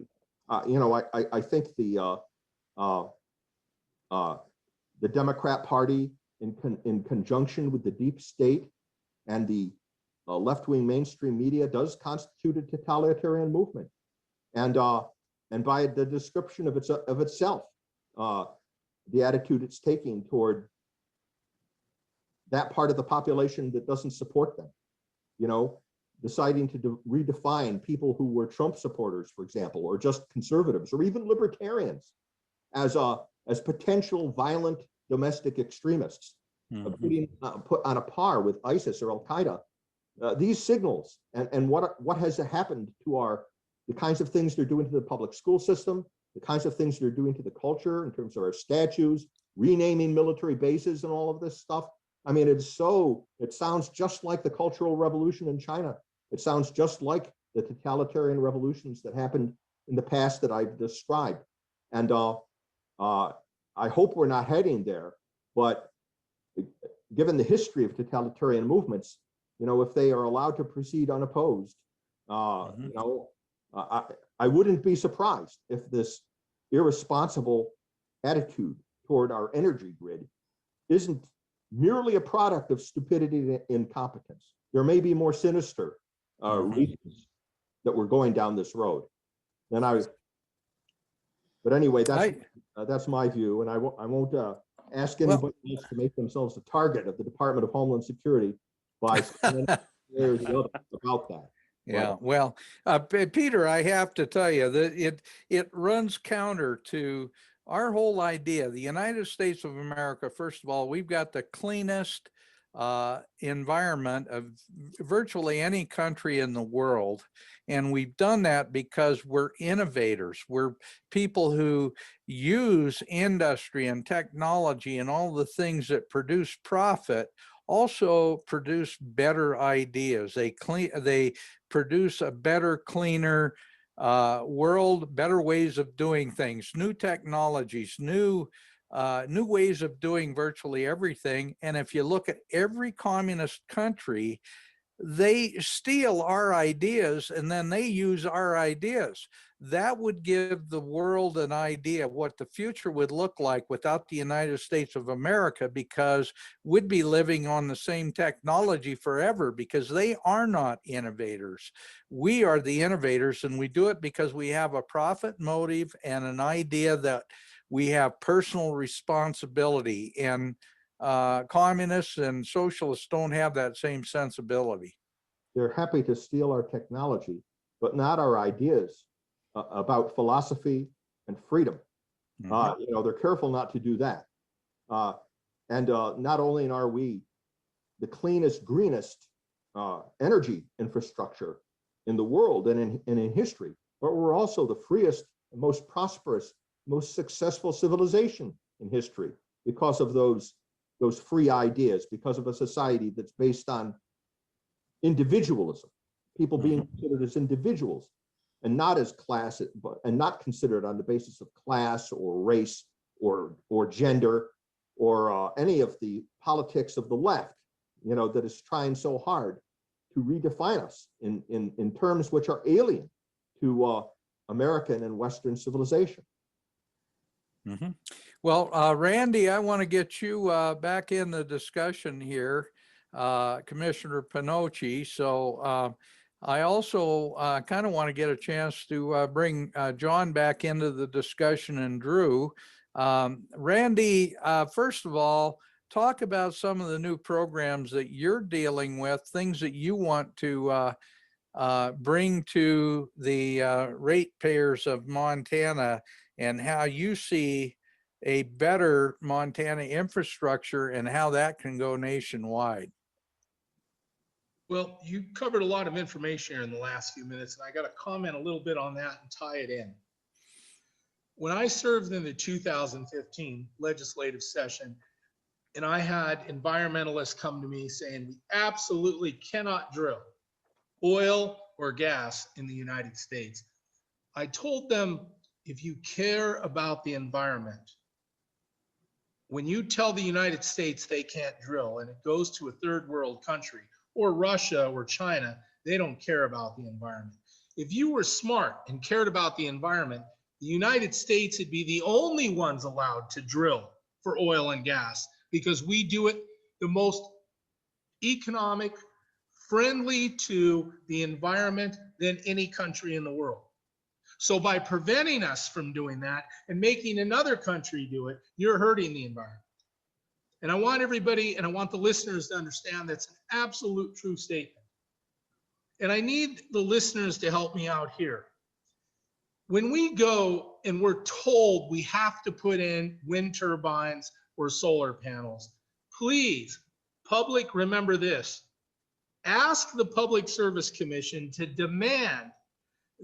I think the Democrat Party, in conjunction with the deep state and the left-wing mainstream media, does constitute a totalitarian movement, and by the description of itself, the attitude it's taking toward that part of the population that doesn't support them, deciding to redefine people who were Trump supporters, for example, or just conservatives, or even libertarians as potential violent domestic extremists, put on a par with ISIS or Al Qaeda. These signals and what has happened to the kinds of things they're doing to the public school system, the kinds of things they're doing to the culture in terms of our statues, renaming military bases and all of this stuff. I mean, it sounds just like the Cultural Revolution in China. It sounds just like the totalitarian revolutions that happened in the past that I've described. And I hope we're not heading there, but given the history of totalitarian movements, if they are allowed to proceed unopposed, I wouldn't be surprised if this irresponsible attitude toward our energy grid isn't merely a product of stupidity and incompetence. There may be more sinister reasons that we're going down this road. But anyway, that's my view, and I won't ask anybody else to make themselves a target of the Department of Homeland Security by saying about that. Yeah, well, Peter, I have to tell you that it runs counter to our whole idea. The United States of America, first of all, we've got the cleanest environment of virtually any country in the world. And we've done that because we're innovators. We're people who use industry and technology and all the things that produce profit also produce better ideas. They produce a better, cleaner world, better ways of doing things, new technologies, new new ways of doing virtually everything. And if you look at every communist country, they steal our ideas and then they use our ideas. That would give the world an idea of what the future would look like without the United States of America, because we'd be living on the same technology forever, because they are not innovators. We are the innovators, and we do it because we have a profit motive and an idea that we have personal responsibility. And communists and socialists don't have that same sensibility. They're happy to steal our technology, but not our ideas about philosophy and freedom. They're careful not to do that. And not only are we the cleanest, greenest energy infrastructure in the world and in history, but we're also the freest, most prosperous, most successful civilization in history because of those free ideas, because of a society that's based on individualism, people being considered as individuals and not as class, and not considered on the basis of class or race or gender or any of the politics of the left, that is trying so hard to redefine us in terms which are alien to American and Western civilization. Well, Randy, I want to get you back in the discussion here, Commissioner PINOCCI. So I also kind of want to get a chance to bring John back into the discussion, and Drew. Randy, first of all, talk about some of the new programs that you're dealing with, things that you want to bring to the ratepayers of Montana, and how you see a better Montana infrastructure and how that can go nationwide. Well, you covered a lot of information here in the last few minutes, and I got to comment a little bit on that and tie it in. When I served in the 2015 legislative session, and I had environmentalists come to me saying, we absolutely cannot drill oil or gas in the United States. I told them, if you care about the environment, when you tell the United States they can't drill and it goes to a third world country or Russia or China, they don't care about the environment. If you were smart and cared about the environment, the United States would be the only ones allowed to drill for oil and gas, because we do it the most economic, friendly to the environment than any country in the world. So by preventing us from doing that and making another country do it, you're hurting the environment. And I want everybody, and I want the listeners to understand that's an absolute true statement. And I need the listeners to help me out here. When we go and we're told we have to put in wind turbines or solar panels, please, public, remember this. Ask the Public Service Commission to demand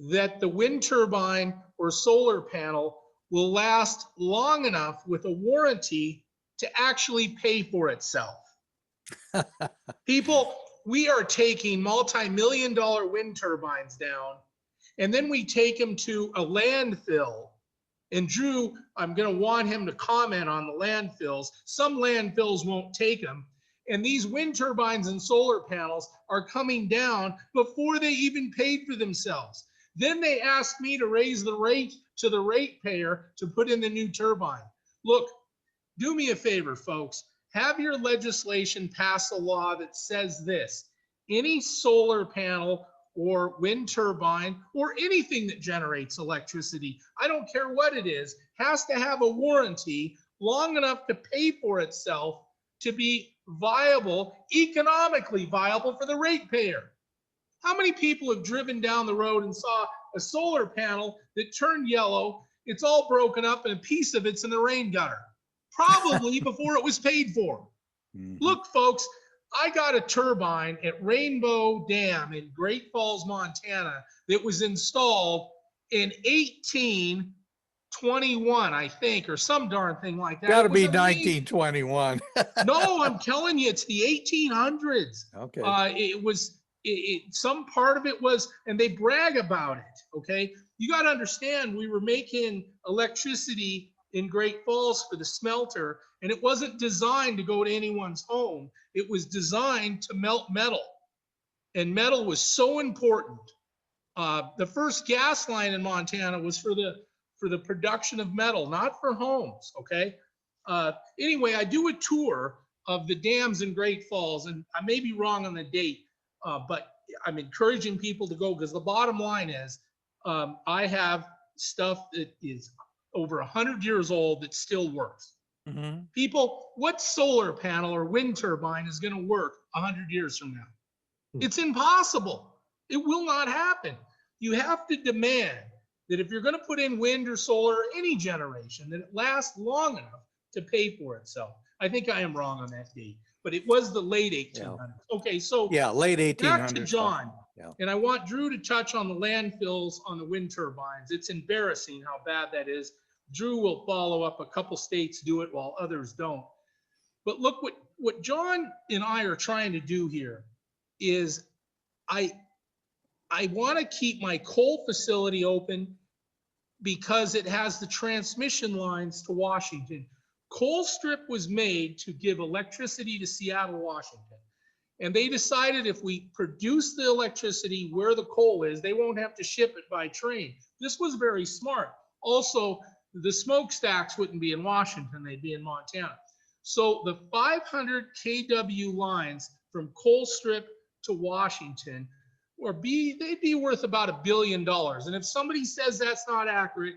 that the wind turbine or solar panel will last long enough with a warranty to actually pay for itself. People, we are taking multi-million-dollar wind turbines down, and then we take them to a landfill. And Drew, I'm going to want him to comment on the landfills. Some landfills won't take them. And these wind turbines and solar panels are coming down before they even paid for themselves. Then they asked me to raise the rate to the ratepayer to put in the new turbine. Look, do me a favor, folks. Have your legislation pass a law that says this: any solar panel or wind turbine or anything that generates electricity, I don't care what it is, has to have a warranty long enough to pay for itself to be viable, economically viable for the ratepayer. How many people have driven down the road and saw a solar panel that turned yellow, it's all broken up, and a piece of it's in the rain gutter? Probably before it was paid for. Look, folks, I got a turbine at Rainbow Dam in Great Falls, Montana, that was installed in 1821, I think, or some darn thing like that. Got to be 1921. No, I'm telling you, it's the 1800s. Okay. Some part of it was, and they brag about it, okay? You got to understand, we were making electricity in Great Falls for the smelter, and it wasn't designed to go to anyone's home. It was designed to melt metal, and metal was so important. The first gas line in Montana was for the production of metal, not for homes, okay? Anyway, I do a tour of the dams in Great Falls, and I may be wrong on the date, but I'm encouraging people to go, because the bottom line is I have stuff that is over 100 years old that still works. Mhm. People, what solar panel or wind turbine is going to work 100 years from now? It's impossible. It will not happen. You have to demand that if you're going to put in wind or solar or any generation, that it lasts long enough to pay for itself. I think I am wrong on that date, but it was the late 1800s. Okay, so Yeah, late back to 1800s. John. Yeah. And I want Drew to touch on the landfills on the wind turbines. It's embarrassing how bad that is. Drew will follow up. A couple states do it while others don't. But look, what John and I are trying to do here is I want to keep my coal facility open because it has the transmission lines to Washington. Coal Strip was made to give electricity to Seattle, Washington. And they decided if we produce the electricity where the coal is, they won't have to ship it by train. This was very smart. Also, the smokestacks wouldn't be in Washington, they'd be in Montana. So the 500 kW lines from Coal Strip to Washington they'd be worth about $1 billion. And if somebody says that's not accurate,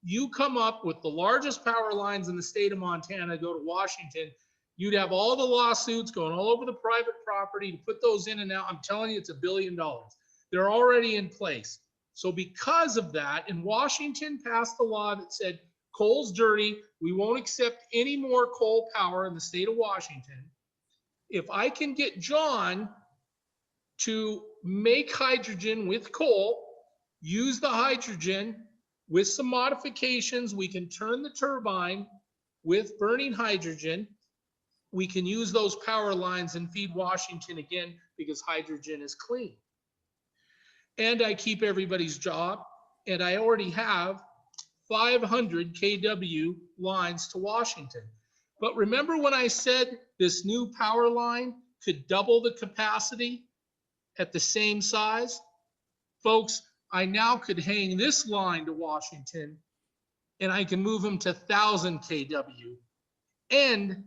you come up with the largest power lines in the state of Montana, go to Washington, you'd have all the lawsuits going all over the private property to put those in and out. I'm telling you, it's $1 billion. They're already in place. So because of that, and Washington passed a law that said coal's dirty, we won't accept any more coal power in the state of Washington. If I can get John to make hydrogen with coal, use the hydrogen with some modifications, we can turn the turbine with burning hydrogen. We can use those power lines and feed Washington again because hydrogen is clean. And I keep everybody's job, and I already have 500 kW lines to Washington. But remember when I said this new power line could double the capacity at the same size? Folks, I now could hang this line to Washington, and I can move them to 1,000 kW, and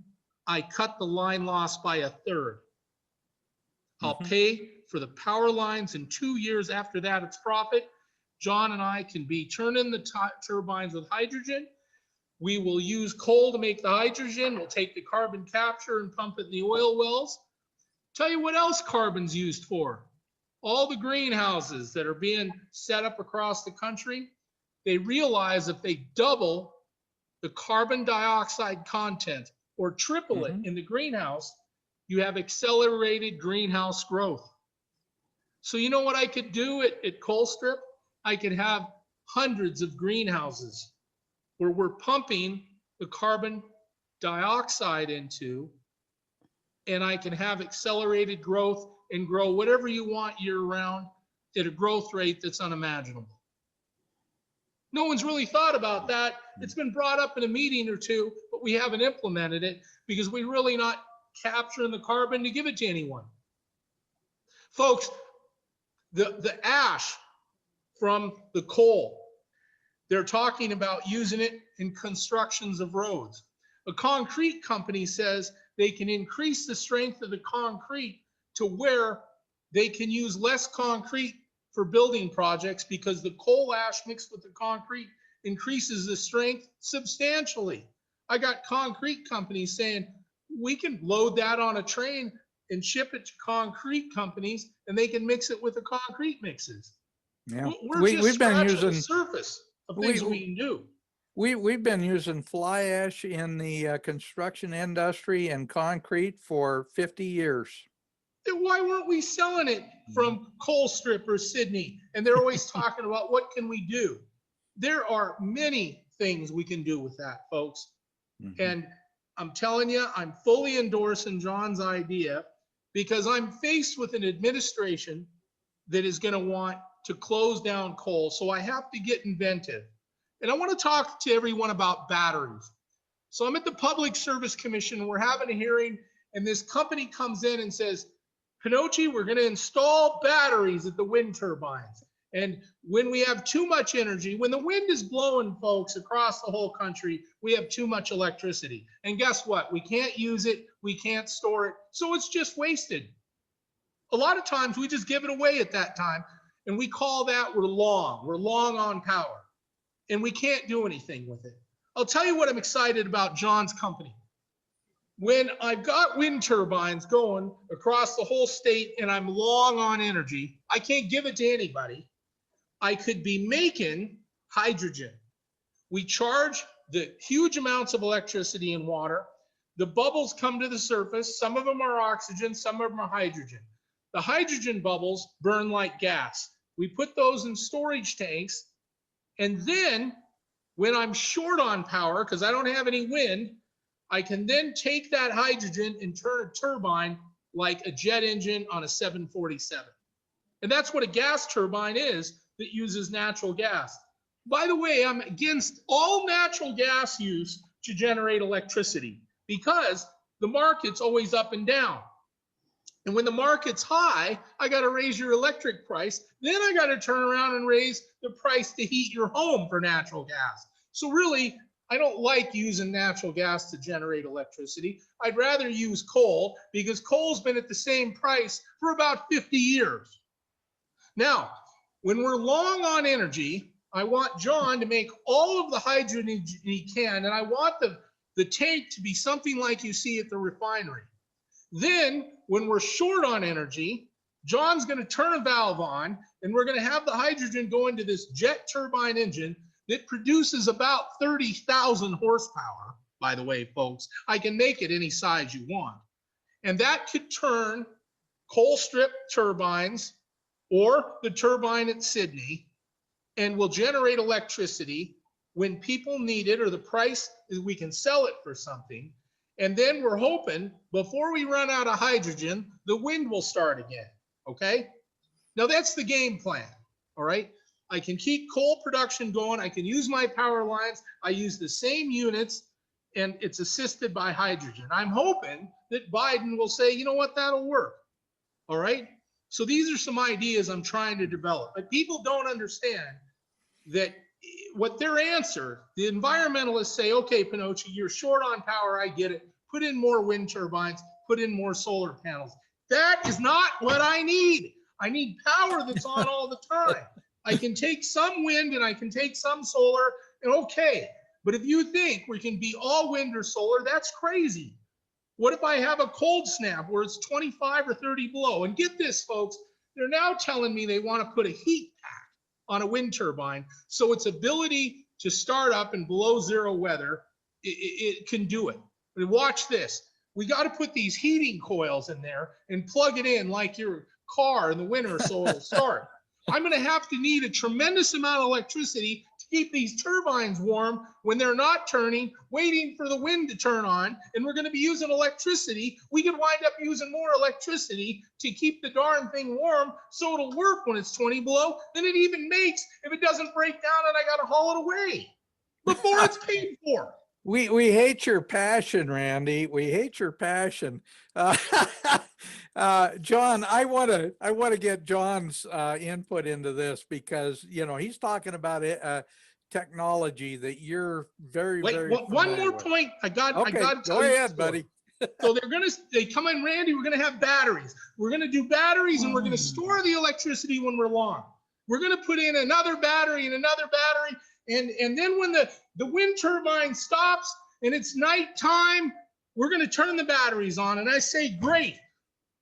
I cut the line loss by 1/3. I'll pay for the power lines in 2 years. After that, it's profit. John and I can be turning the turbines with hydrogen. We will use coal to make the hydrogen. We'll take the carbon capture and pump it in the oil wells. Tell you what else carbon's used for. All the greenhouses that are being set up across the country, they realize if they double the carbon dioxide content or triple it in the greenhouse, you have accelerated greenhouse growth. So you know what I could do at Coal Strip? I could have hundreds of greenhouses where we're pumping the carbon dioxide into, and I can have accelerated growth and grow whatever you want year round at a growth rate that's unimaginable. No one's really thought about that. It's been brought up in a meeting or two, but we haven't implemented it because we're really not capturing the carbon to give it to anyone. Folks, the ash from the coal, they're talking about using it in constructions of roads. A concrete company says they can increase the strength of the concrete to where they can use less concrete for building projects because the coal ash mixed with the concrete increases the strength substantially. I got concrete companies saying we can load that on a train and ship it to concrete companies, and they can mix it with the concrete mixes. Yeah. We're just We've been scratching using the surface of things we can do. We've been using fly ash in the construction industry and concrete for 50 years. Then why weren't we selling it from Coal Strip or Sydney? And they're always talking about what can we do? There are many things we can do with that, folks. And I'm telling you, I'm fully endorsing John's idea because I'm faced with an administration that is going to want to close down coal. So I have to get inventive. And I want to talk to everyone about batteries. So I'm at the Public Service Commission, we're having a hearing, and this company comes in and says, PINOCCI, we're going to install batteries at the wind turbines. And when we have too much energy, when the wind is blowing, folks, across the whole country, we have too much electricity. And guess what? We can't use it. We can't store it. So it's just wasted. A lot of times we just give it away at that time. And we call that we're long on power. And we can't do anything with it. I'll tell you what I'm excited about John's company. When I've got wind turbines going across the whole state and I'm long on energy, I can't give it to anybody. I could be making hydrogen. We charge the huge amounts of electricity and water. The bubbles come to the surface. Some of them are oxygen, some of them are hydrogen. The hydrogen bubbles burn like gas. We put those in storage tanks. And then when I'm short on power, because I don't have any wind, I can then take that hydrogen and turn a turbine like a jet engine on a 747. And that's what a gas turbine is that uses natural gas. By the way, I'm against all natural gas use to generate electricity because the market's always up and down. And when the market's high, I got to raise your electric price. Then I got to turn around and raise the price to heat your home for natural gas. So really, I don't like using natural gas to generate electricity. I'd rather use coal because coal's been at the same price for about 50 years. Now, when we're long on energy, I want John to make all of the hydrogen he can, and I want the tank to be something like you see at the refinery. Then, when we're short on energy, John's going to turn a valve on, and we're going to have the hydrogen go into this jet turbine engine that produces about 30,000 horsepower. By the way, folks, I can make it any size you want. And that could turn coal strip turbines or the turbine at Sydney and will generate electricity when people need it or the price is we can sell it for something. And then we're hoping before we run out of hydrogen, the wind will start again. Okay. Now that's the game plan. All right. I can keep coal production going. I can use my power lines. I use the same units and it's assisted by hydrogen. I'm hoping that Biden will say, you know what, that'll work. All right. So these are some ideas I'm trying to develop, but people don't understand that what their answer, the environmentalists say, okay, PINOCCI, you're short on power. I get it. Put in more wind turbines, put in more solar panels. That is not what I need. I need power that's on all the time. I can take some wind and I can take some solar, and okay. But if you think we can be all wind or solar, that's crazy. What if I have a cold snap where it's 25 or 30 below? And get this, folks, they're now telling me they want to put a heat pack on a wind turbine so its ability to start up in below zero weather, it can do it. But watch this. We got to put these heating coils in there and plug it in like your car in the winter so it'll start. I'm going to have to need a tremendous amount of electricity to keep these turbines warm when they're not turning, waiting for the wind to turn on, and we're going to be using electricity. We could wind up using more electricity to keep the darn thing warm so it'll work when it's 20 below than it even makes if it doesn't break down and I got to haul it away before it's paid for. We hate your passion, Randy. We hate your passion. John, I want to get John's input into this because, you know, he's talking about technology that you're very one more point. I got to tell you. Go ahead, buddy. So they come in, Randy, we're going to have batteries. We're going to do batteries and we're going to store the electricity when we're long. We're going to put in another battery and another battery. And then when the wind turbine stops and it's nighttime, we're going to turn the batteries on. And I say, great.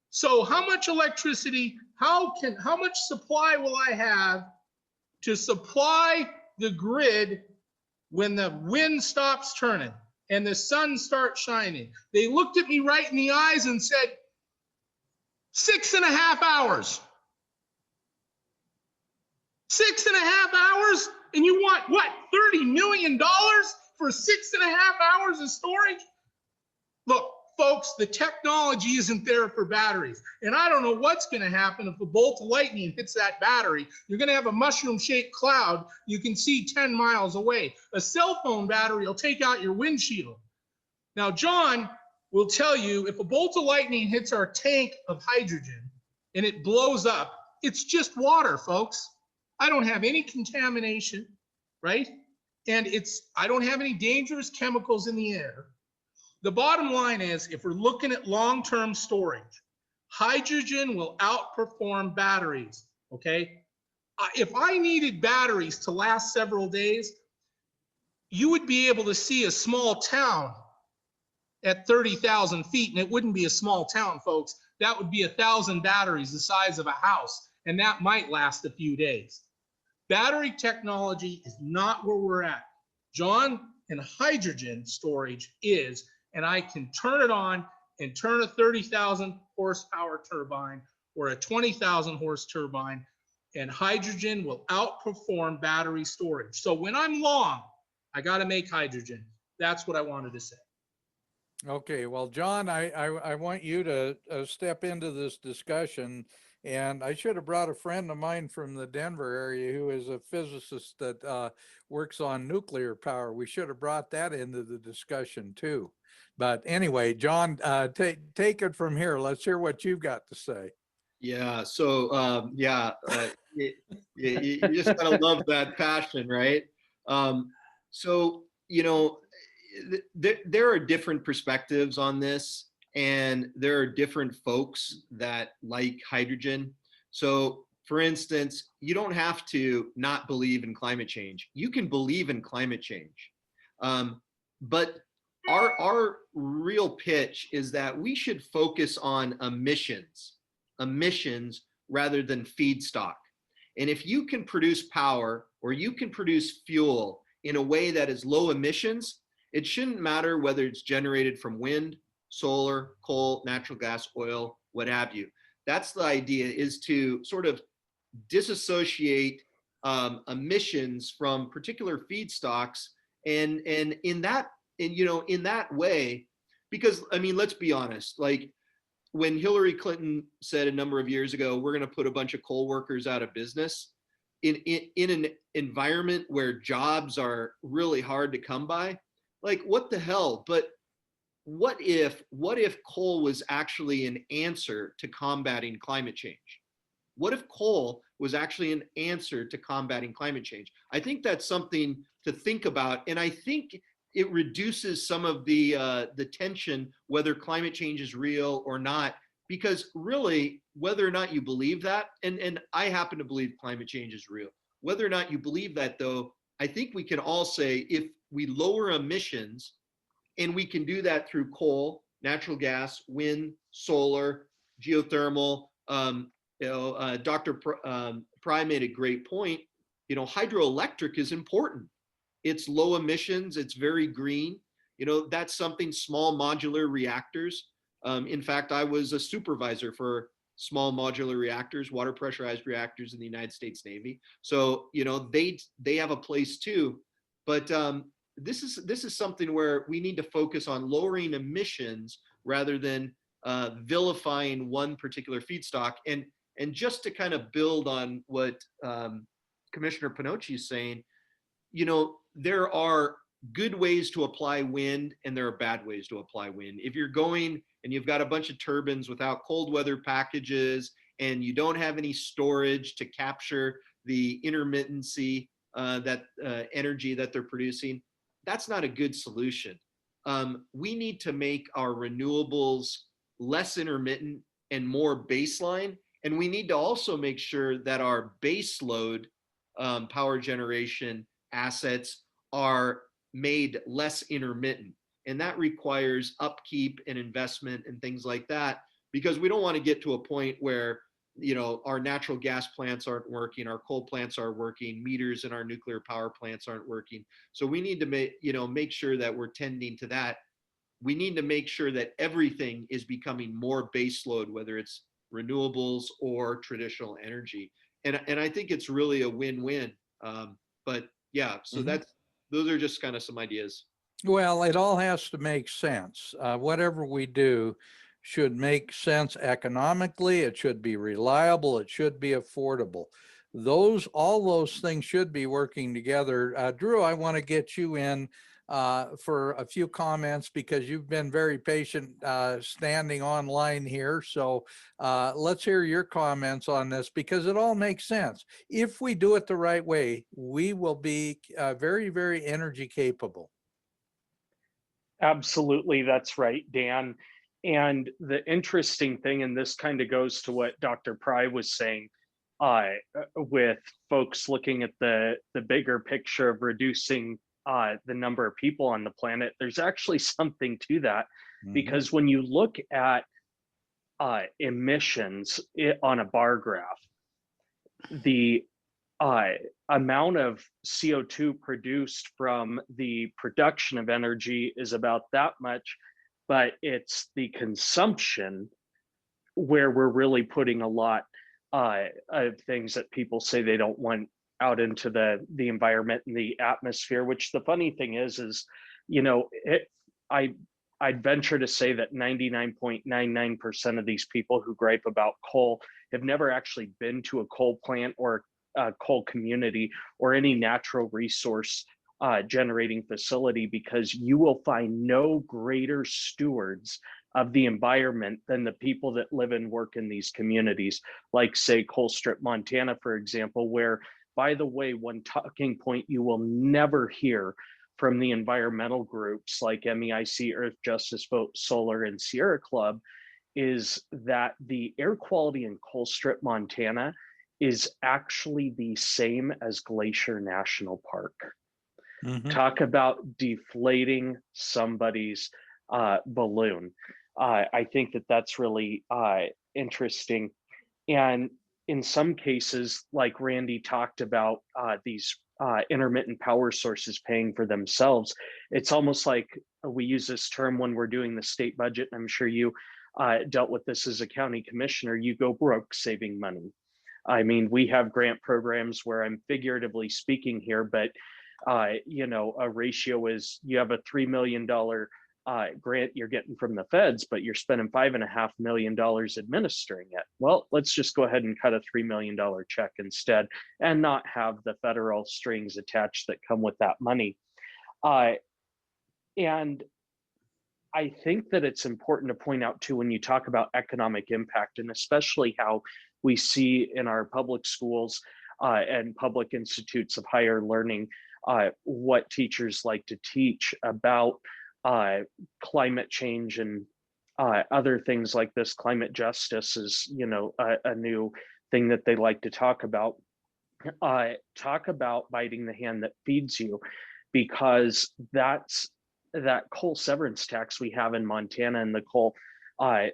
So how much electricity, how much supply will I have to supply the grid when the wind stops turning and the sun starts shining? They looked at me right in the eyes and said, 6.5 hours. 6.5 hours? And you want what, $30 million for 6.5 hours of storage? Look, Folks, the technology isn't there for batteries. And I don't know what's going to happen if a bolt of lightning hits that battery. You're going to have a mushroom-shaped cloud you can see 10 miles away. A cell phone battery will take out your windshield. Now, John will tell you if a bolt of lightning hits our tank of hydrogen and it blows up, it's just water, folks. I don't have any contamination, right? And I don't have any dangerous chemicals in the air. The bottom line is, if we're looking at long-term storage, hydrogen will outperform batteries, okay? If I needed batteries to last several days, you would be able to see a small town at 30,000 feet, and it wouldn't be a small town, folks. That would be 1,000 batteries the size of a house, and that might last a few days. Battery technology is not where we're at. John, and hydrogen storage is, and I can turn it on and turn a 30,000 horsepower turbine or a 20,000 horse turbine, and hydrogen will outperform battery storage. So when I'm long, I got to make hydrogen. That's what I wanted to say. Okay, well, John, I want you to step into this discussion, and I should have brought a friend of mine from the Denver area who is a physicist that works on nuclear power. We should have brought that into the discussion too. But anyway, John, take it from here. Let's hear what you've got to say. Yeah. So you just gotta love that passion, right? So there are different perspectives on this, and there are different folks that like hydrogen. So for instance, you don't have to not believe in climate change. You can believe in climate change. But our real pitch is that we should focus on emissions rather than feedstock. And if you can produce power or you can produce fuel in a way that is low emissions, it shouldn't matter whether it's generated from wind, solar, coal, natural gas, oil, what have you. That's the idea, is to sort of disassociate emissions from particular feedstocks, and in that way, because I mean, let's be honest, like when Hillary Clinton said a number of years ago, we're going to put a bunch of coal workers out of business in an environment where jobs are really hard to come by, like what the hell? But what if coal was actually an answer to combating climate change? What if coal was actually an answer to combating climate change? I think that's something to think about, and I think it reduces some of the tension, whether climate change is real or not, because really, whether or not you believe that, and I happen to believe climate change is real, whether or not you believe that though, I think we can all say if we lower emissions, and we can do that through coal, natural gas, wind, solar, geothermal. Dr. Pry made a great point. Hydroelectric is important. It's low emissions. It's very green. That's something. Small modular reactors. In fact, I was a supervisor for small modular reactors, water pressurized reactors in the United States Navy. So they have a place too. But this is something where we need to focus on lowering emissions rather than vilifying one particular feedstock. And just to kind of build on what Commissioner PINOCCI is saying, there are good ways to apply wind and there are bad ways to apply wind. If you're going and you've got a bunch of turbines without cold weather packages and you don't have any storage to capture the intermittency, that energy that they're producing, that's not a good solution. We need to make our renewables less intermittent and more baseline. And we need to also make sure that our base load power generation assets are made less intermittent. And that requires upkeep and investment and things like that, because we don't want to get to a point where our natural gas plants aren't working, our coal plants are working, meters in our nuclear power plants aren't working. So we need to make sure that we're tending to that. We need to make sure that everything is becoming more baseload, whether it's renewables or traditional energy. And I think it's really a win-win. But yeah, so those are just kind of some ideas. Well, it all has to make sense. Whatever we do should make sense economically. It should be reliable. It should be affordable. All those things should be working together. Drew, I want to get you in for a few comments because you've been very patient standing online here. So let's hear your comments on this because it all makes sense. If we do it the right way, we will be very, very energy capable. Absolutely, that's right, Dan. And the interesting thing, and this kind of goes to what Dr. Pry was saying, with folks looking at the bigger picture of reducing the number of people on the planet, there's actually something to that. Because when you look at emissions on a bar graph, the amount of CO2 produced from the production of energy is about that much, but it's the consumption where we're really putting a lot of things that people say they don't want out into the environment and the atmosphere. Which the funny thing is you know, I'd venture to say that 99.99% of these people who gripe about coal have never actually been to a coal plant or a coal community or any natural resource generating facility, because you will find no greater stewards of the environment than the people that live and work in these communities, like say Colstrip, Montana, for example, where, by the way, one talking point you will never hear from the environmental groups like MEIC, Earth Justice Vote, Solar, and Sierra Club is that the air quality in Colstrip, Montana is actually the same as Glacier National Park. Talk about deflating somebody's balloon. I think that that's really interesting. And in some cases, like Randy talked about, these intermittent power sources paying for themselves, it's almost like we use this term when we're doing the state budget. I'm sure you dealt with this as a county commissioner. You go broke saving money. I mean, we have grant programs where I'm figuratively speaking here, but you know, a ratio is you have a $3 million grant you're getting from the feds, but you're spending $5.5 million administering it. Well, let's just go ahead and cut a $3 million check instead and not have the federal strings attached that come with that money. And I think that it's important to point out too, when you talk about economic impact, and especially how we see in our public schools and public institutes of higher learning, what teachers like to teach about climate change and other things like this. Climate justice is, you know, a new thing that they like to talk about. Talk about biting the hand that feeds you, because that's that coal severance tax we have in Montana, and the coal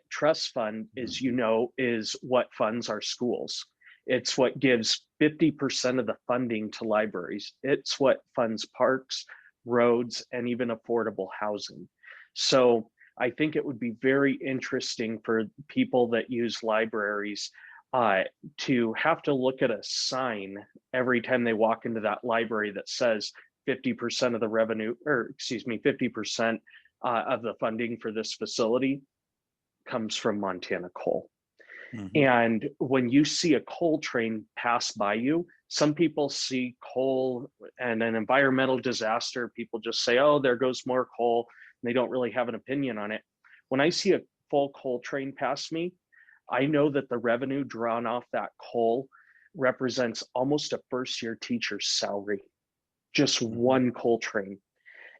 trust fund is, you know, is what funds our schools. It's what gives 50% of the funding to libraries. It's what funds parks, roads, and even affordable housing. So I think it would be very interesting for people that use libraries to have to look at a sign every time they walk into that library that says 50% of the revenue, or excuse me, 50% of the funding for this facility comes from Montana coal. And when you see a coal train pass by you, some people see coal and an environmental disaster. People just say, oh, there goes more coal. And they don't really have an opinion on it. When I see a full coal train pass me, I know that the revenue drawn off that coal represents almost a first-year teacher's salary, just one coal train.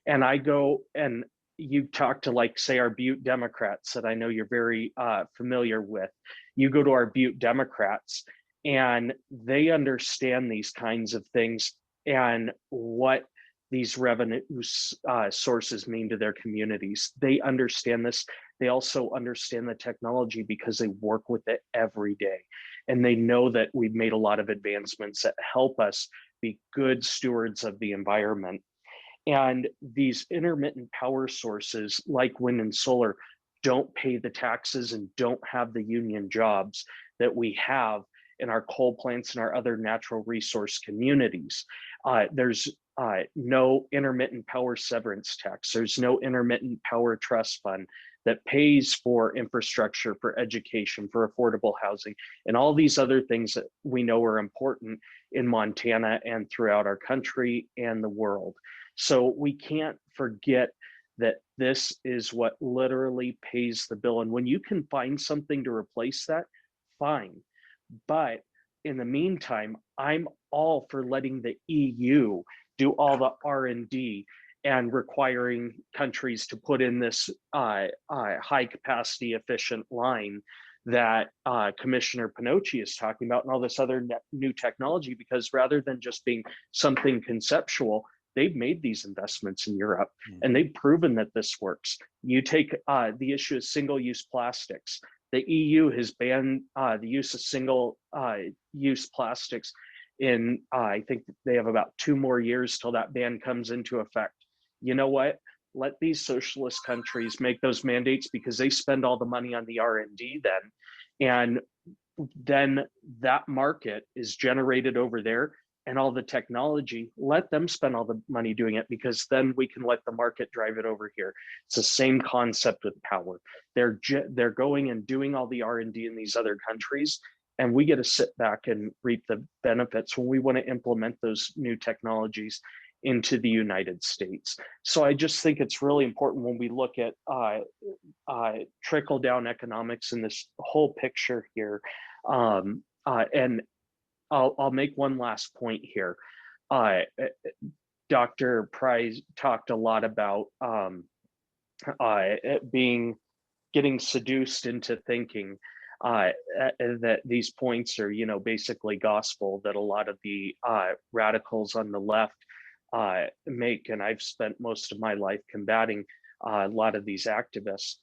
And I go, and you talk to, like, say, our Butte Democrats that I know you're very familiar with. You go to our Butte Democrats and they understand these kinds of things and what these revenue sources mean to their communities. They understand this. They also understand the technology because they work with it every day. And they know that we've made a lot of advancements that help us be good stewards of the environment. And these intermittent power sources like wind and solar don't pay the taxes and don't have the union jobs that we have. in our coal plants and our other natural resource communities. There's no intermittent power severance tax. There's no intermittent power trust fund that pays for infrastructure, for education, for affordable housing, and all these other things that we know are important in Montana and throughout our country and the world. So we can't forget that this is what literally pays the bill. And when you can find something to replace that, fine. But in the meantime, I'm all for letting the EU do all the R&D and requiring countries to put in this high capacity efficient line that Commissioner PINOCCI is talking about, and all this other new technology, because rather than just being something conceptual, they've made these investments in Europe and they've proven that this works. You take the issue of single-use plastics. The EU has banned the use of single-use plastics in, I think they have about 2 more years till that ban comes into effect. You know what? Let these socialist countries make those mandates, because they spend all the money on the R&D then. And then that market is generated over there, and all the technology, let them spend all the money doing it, because then we can let the market drive it over here. It's the same concept with power. They're going and doing all the R&D in these other countries, and we get to sit back and reap the benefits when we want to implement those new technologies into the United States. So I just think it's really important when we look at trickle down economics in this whole picture here. And I'll make one last point here. Dr. Price talked a lot about getting seduced into thinking that these points are, basically gospel, that a lot of the radicals on the left make, and I've spent most of my life combating a lot of these activists.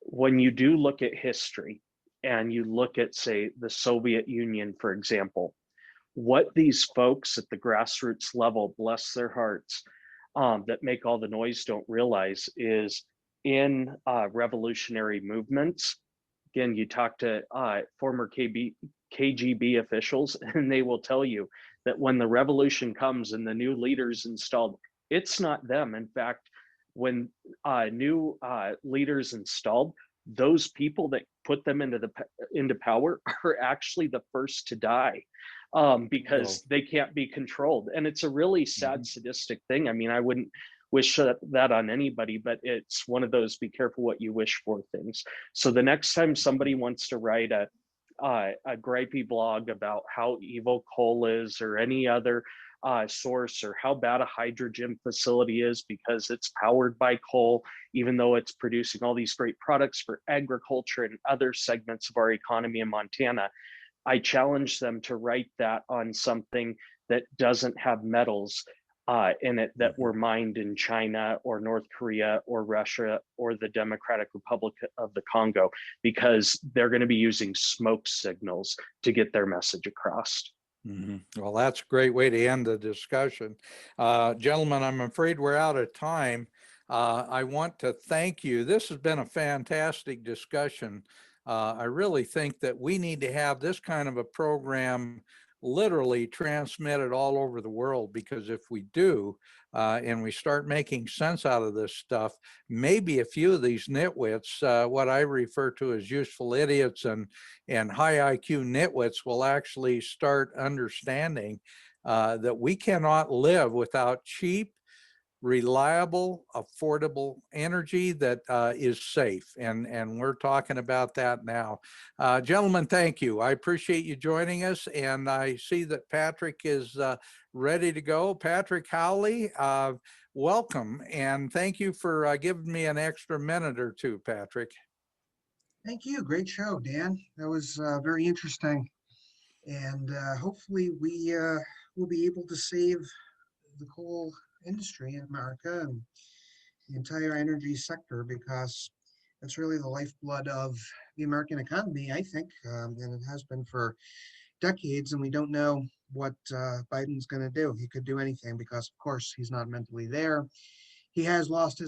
When you do look at history and you look at, say, the Soviet Union, for example, what these folks at the grassroots level, bless their hearts, that make all the noise don't realize is in revolutionary movements. Again, you talk to former KGB officials, and they will tell you that when the revolution comes and the new leaders installed, it's not them. In fact, when new leaders installed, those people that put them into power are actually the first to die, because they can't be controlled. And it's a really sad, sadistic thing. I mean, I wouldn't wish that on anybody, but it's one of those be careful what you wish for things. So the next time somebody wants to write a gripey blog about how evil coal is, or any other source, or how bad a hydrogen facility is because it's powered by coal, even though it's producing all these great products for agriculture and other segments of our economy in Montana, I challenge them to write that on something that doesn't have metals in it that were mined in China or North Korea or Russia or the Democratic Republic of the Congo, because they're going to be using smoke signals to get their message across. Well, that's a great way to end the discussion. Gentlemen, I'm afraid we're out of time. I want to thank you. This has been a fantastic discussion. I really think that we need to have this kind of a program literally transmitted all over the world, because if we do, and we start making sense out of this stuff, maybe a few of these nitwits, what I refer to as useful idiots and high IQ nitwits, will actually start understanding that we cannot live without cheap, reliable, affordable energy that is safe. And we're talking about that now. Gentlemen, thank you. I appreciate you joining us. And I see that Patrick is ready to go. Patrick Howley, welcome. And thank you for giving me an extra minute or two, Patrick. Thank you. Great show, Dan. That was very interesting. And hopefully we will be able to save the coal industry in America and the entire energy sector, because that's really the lifeblood of the American economy, I think, and it has been for decades. And we don't know what Biden's going to do. He could do anything, because, of course, he's not mentally there. He has lost his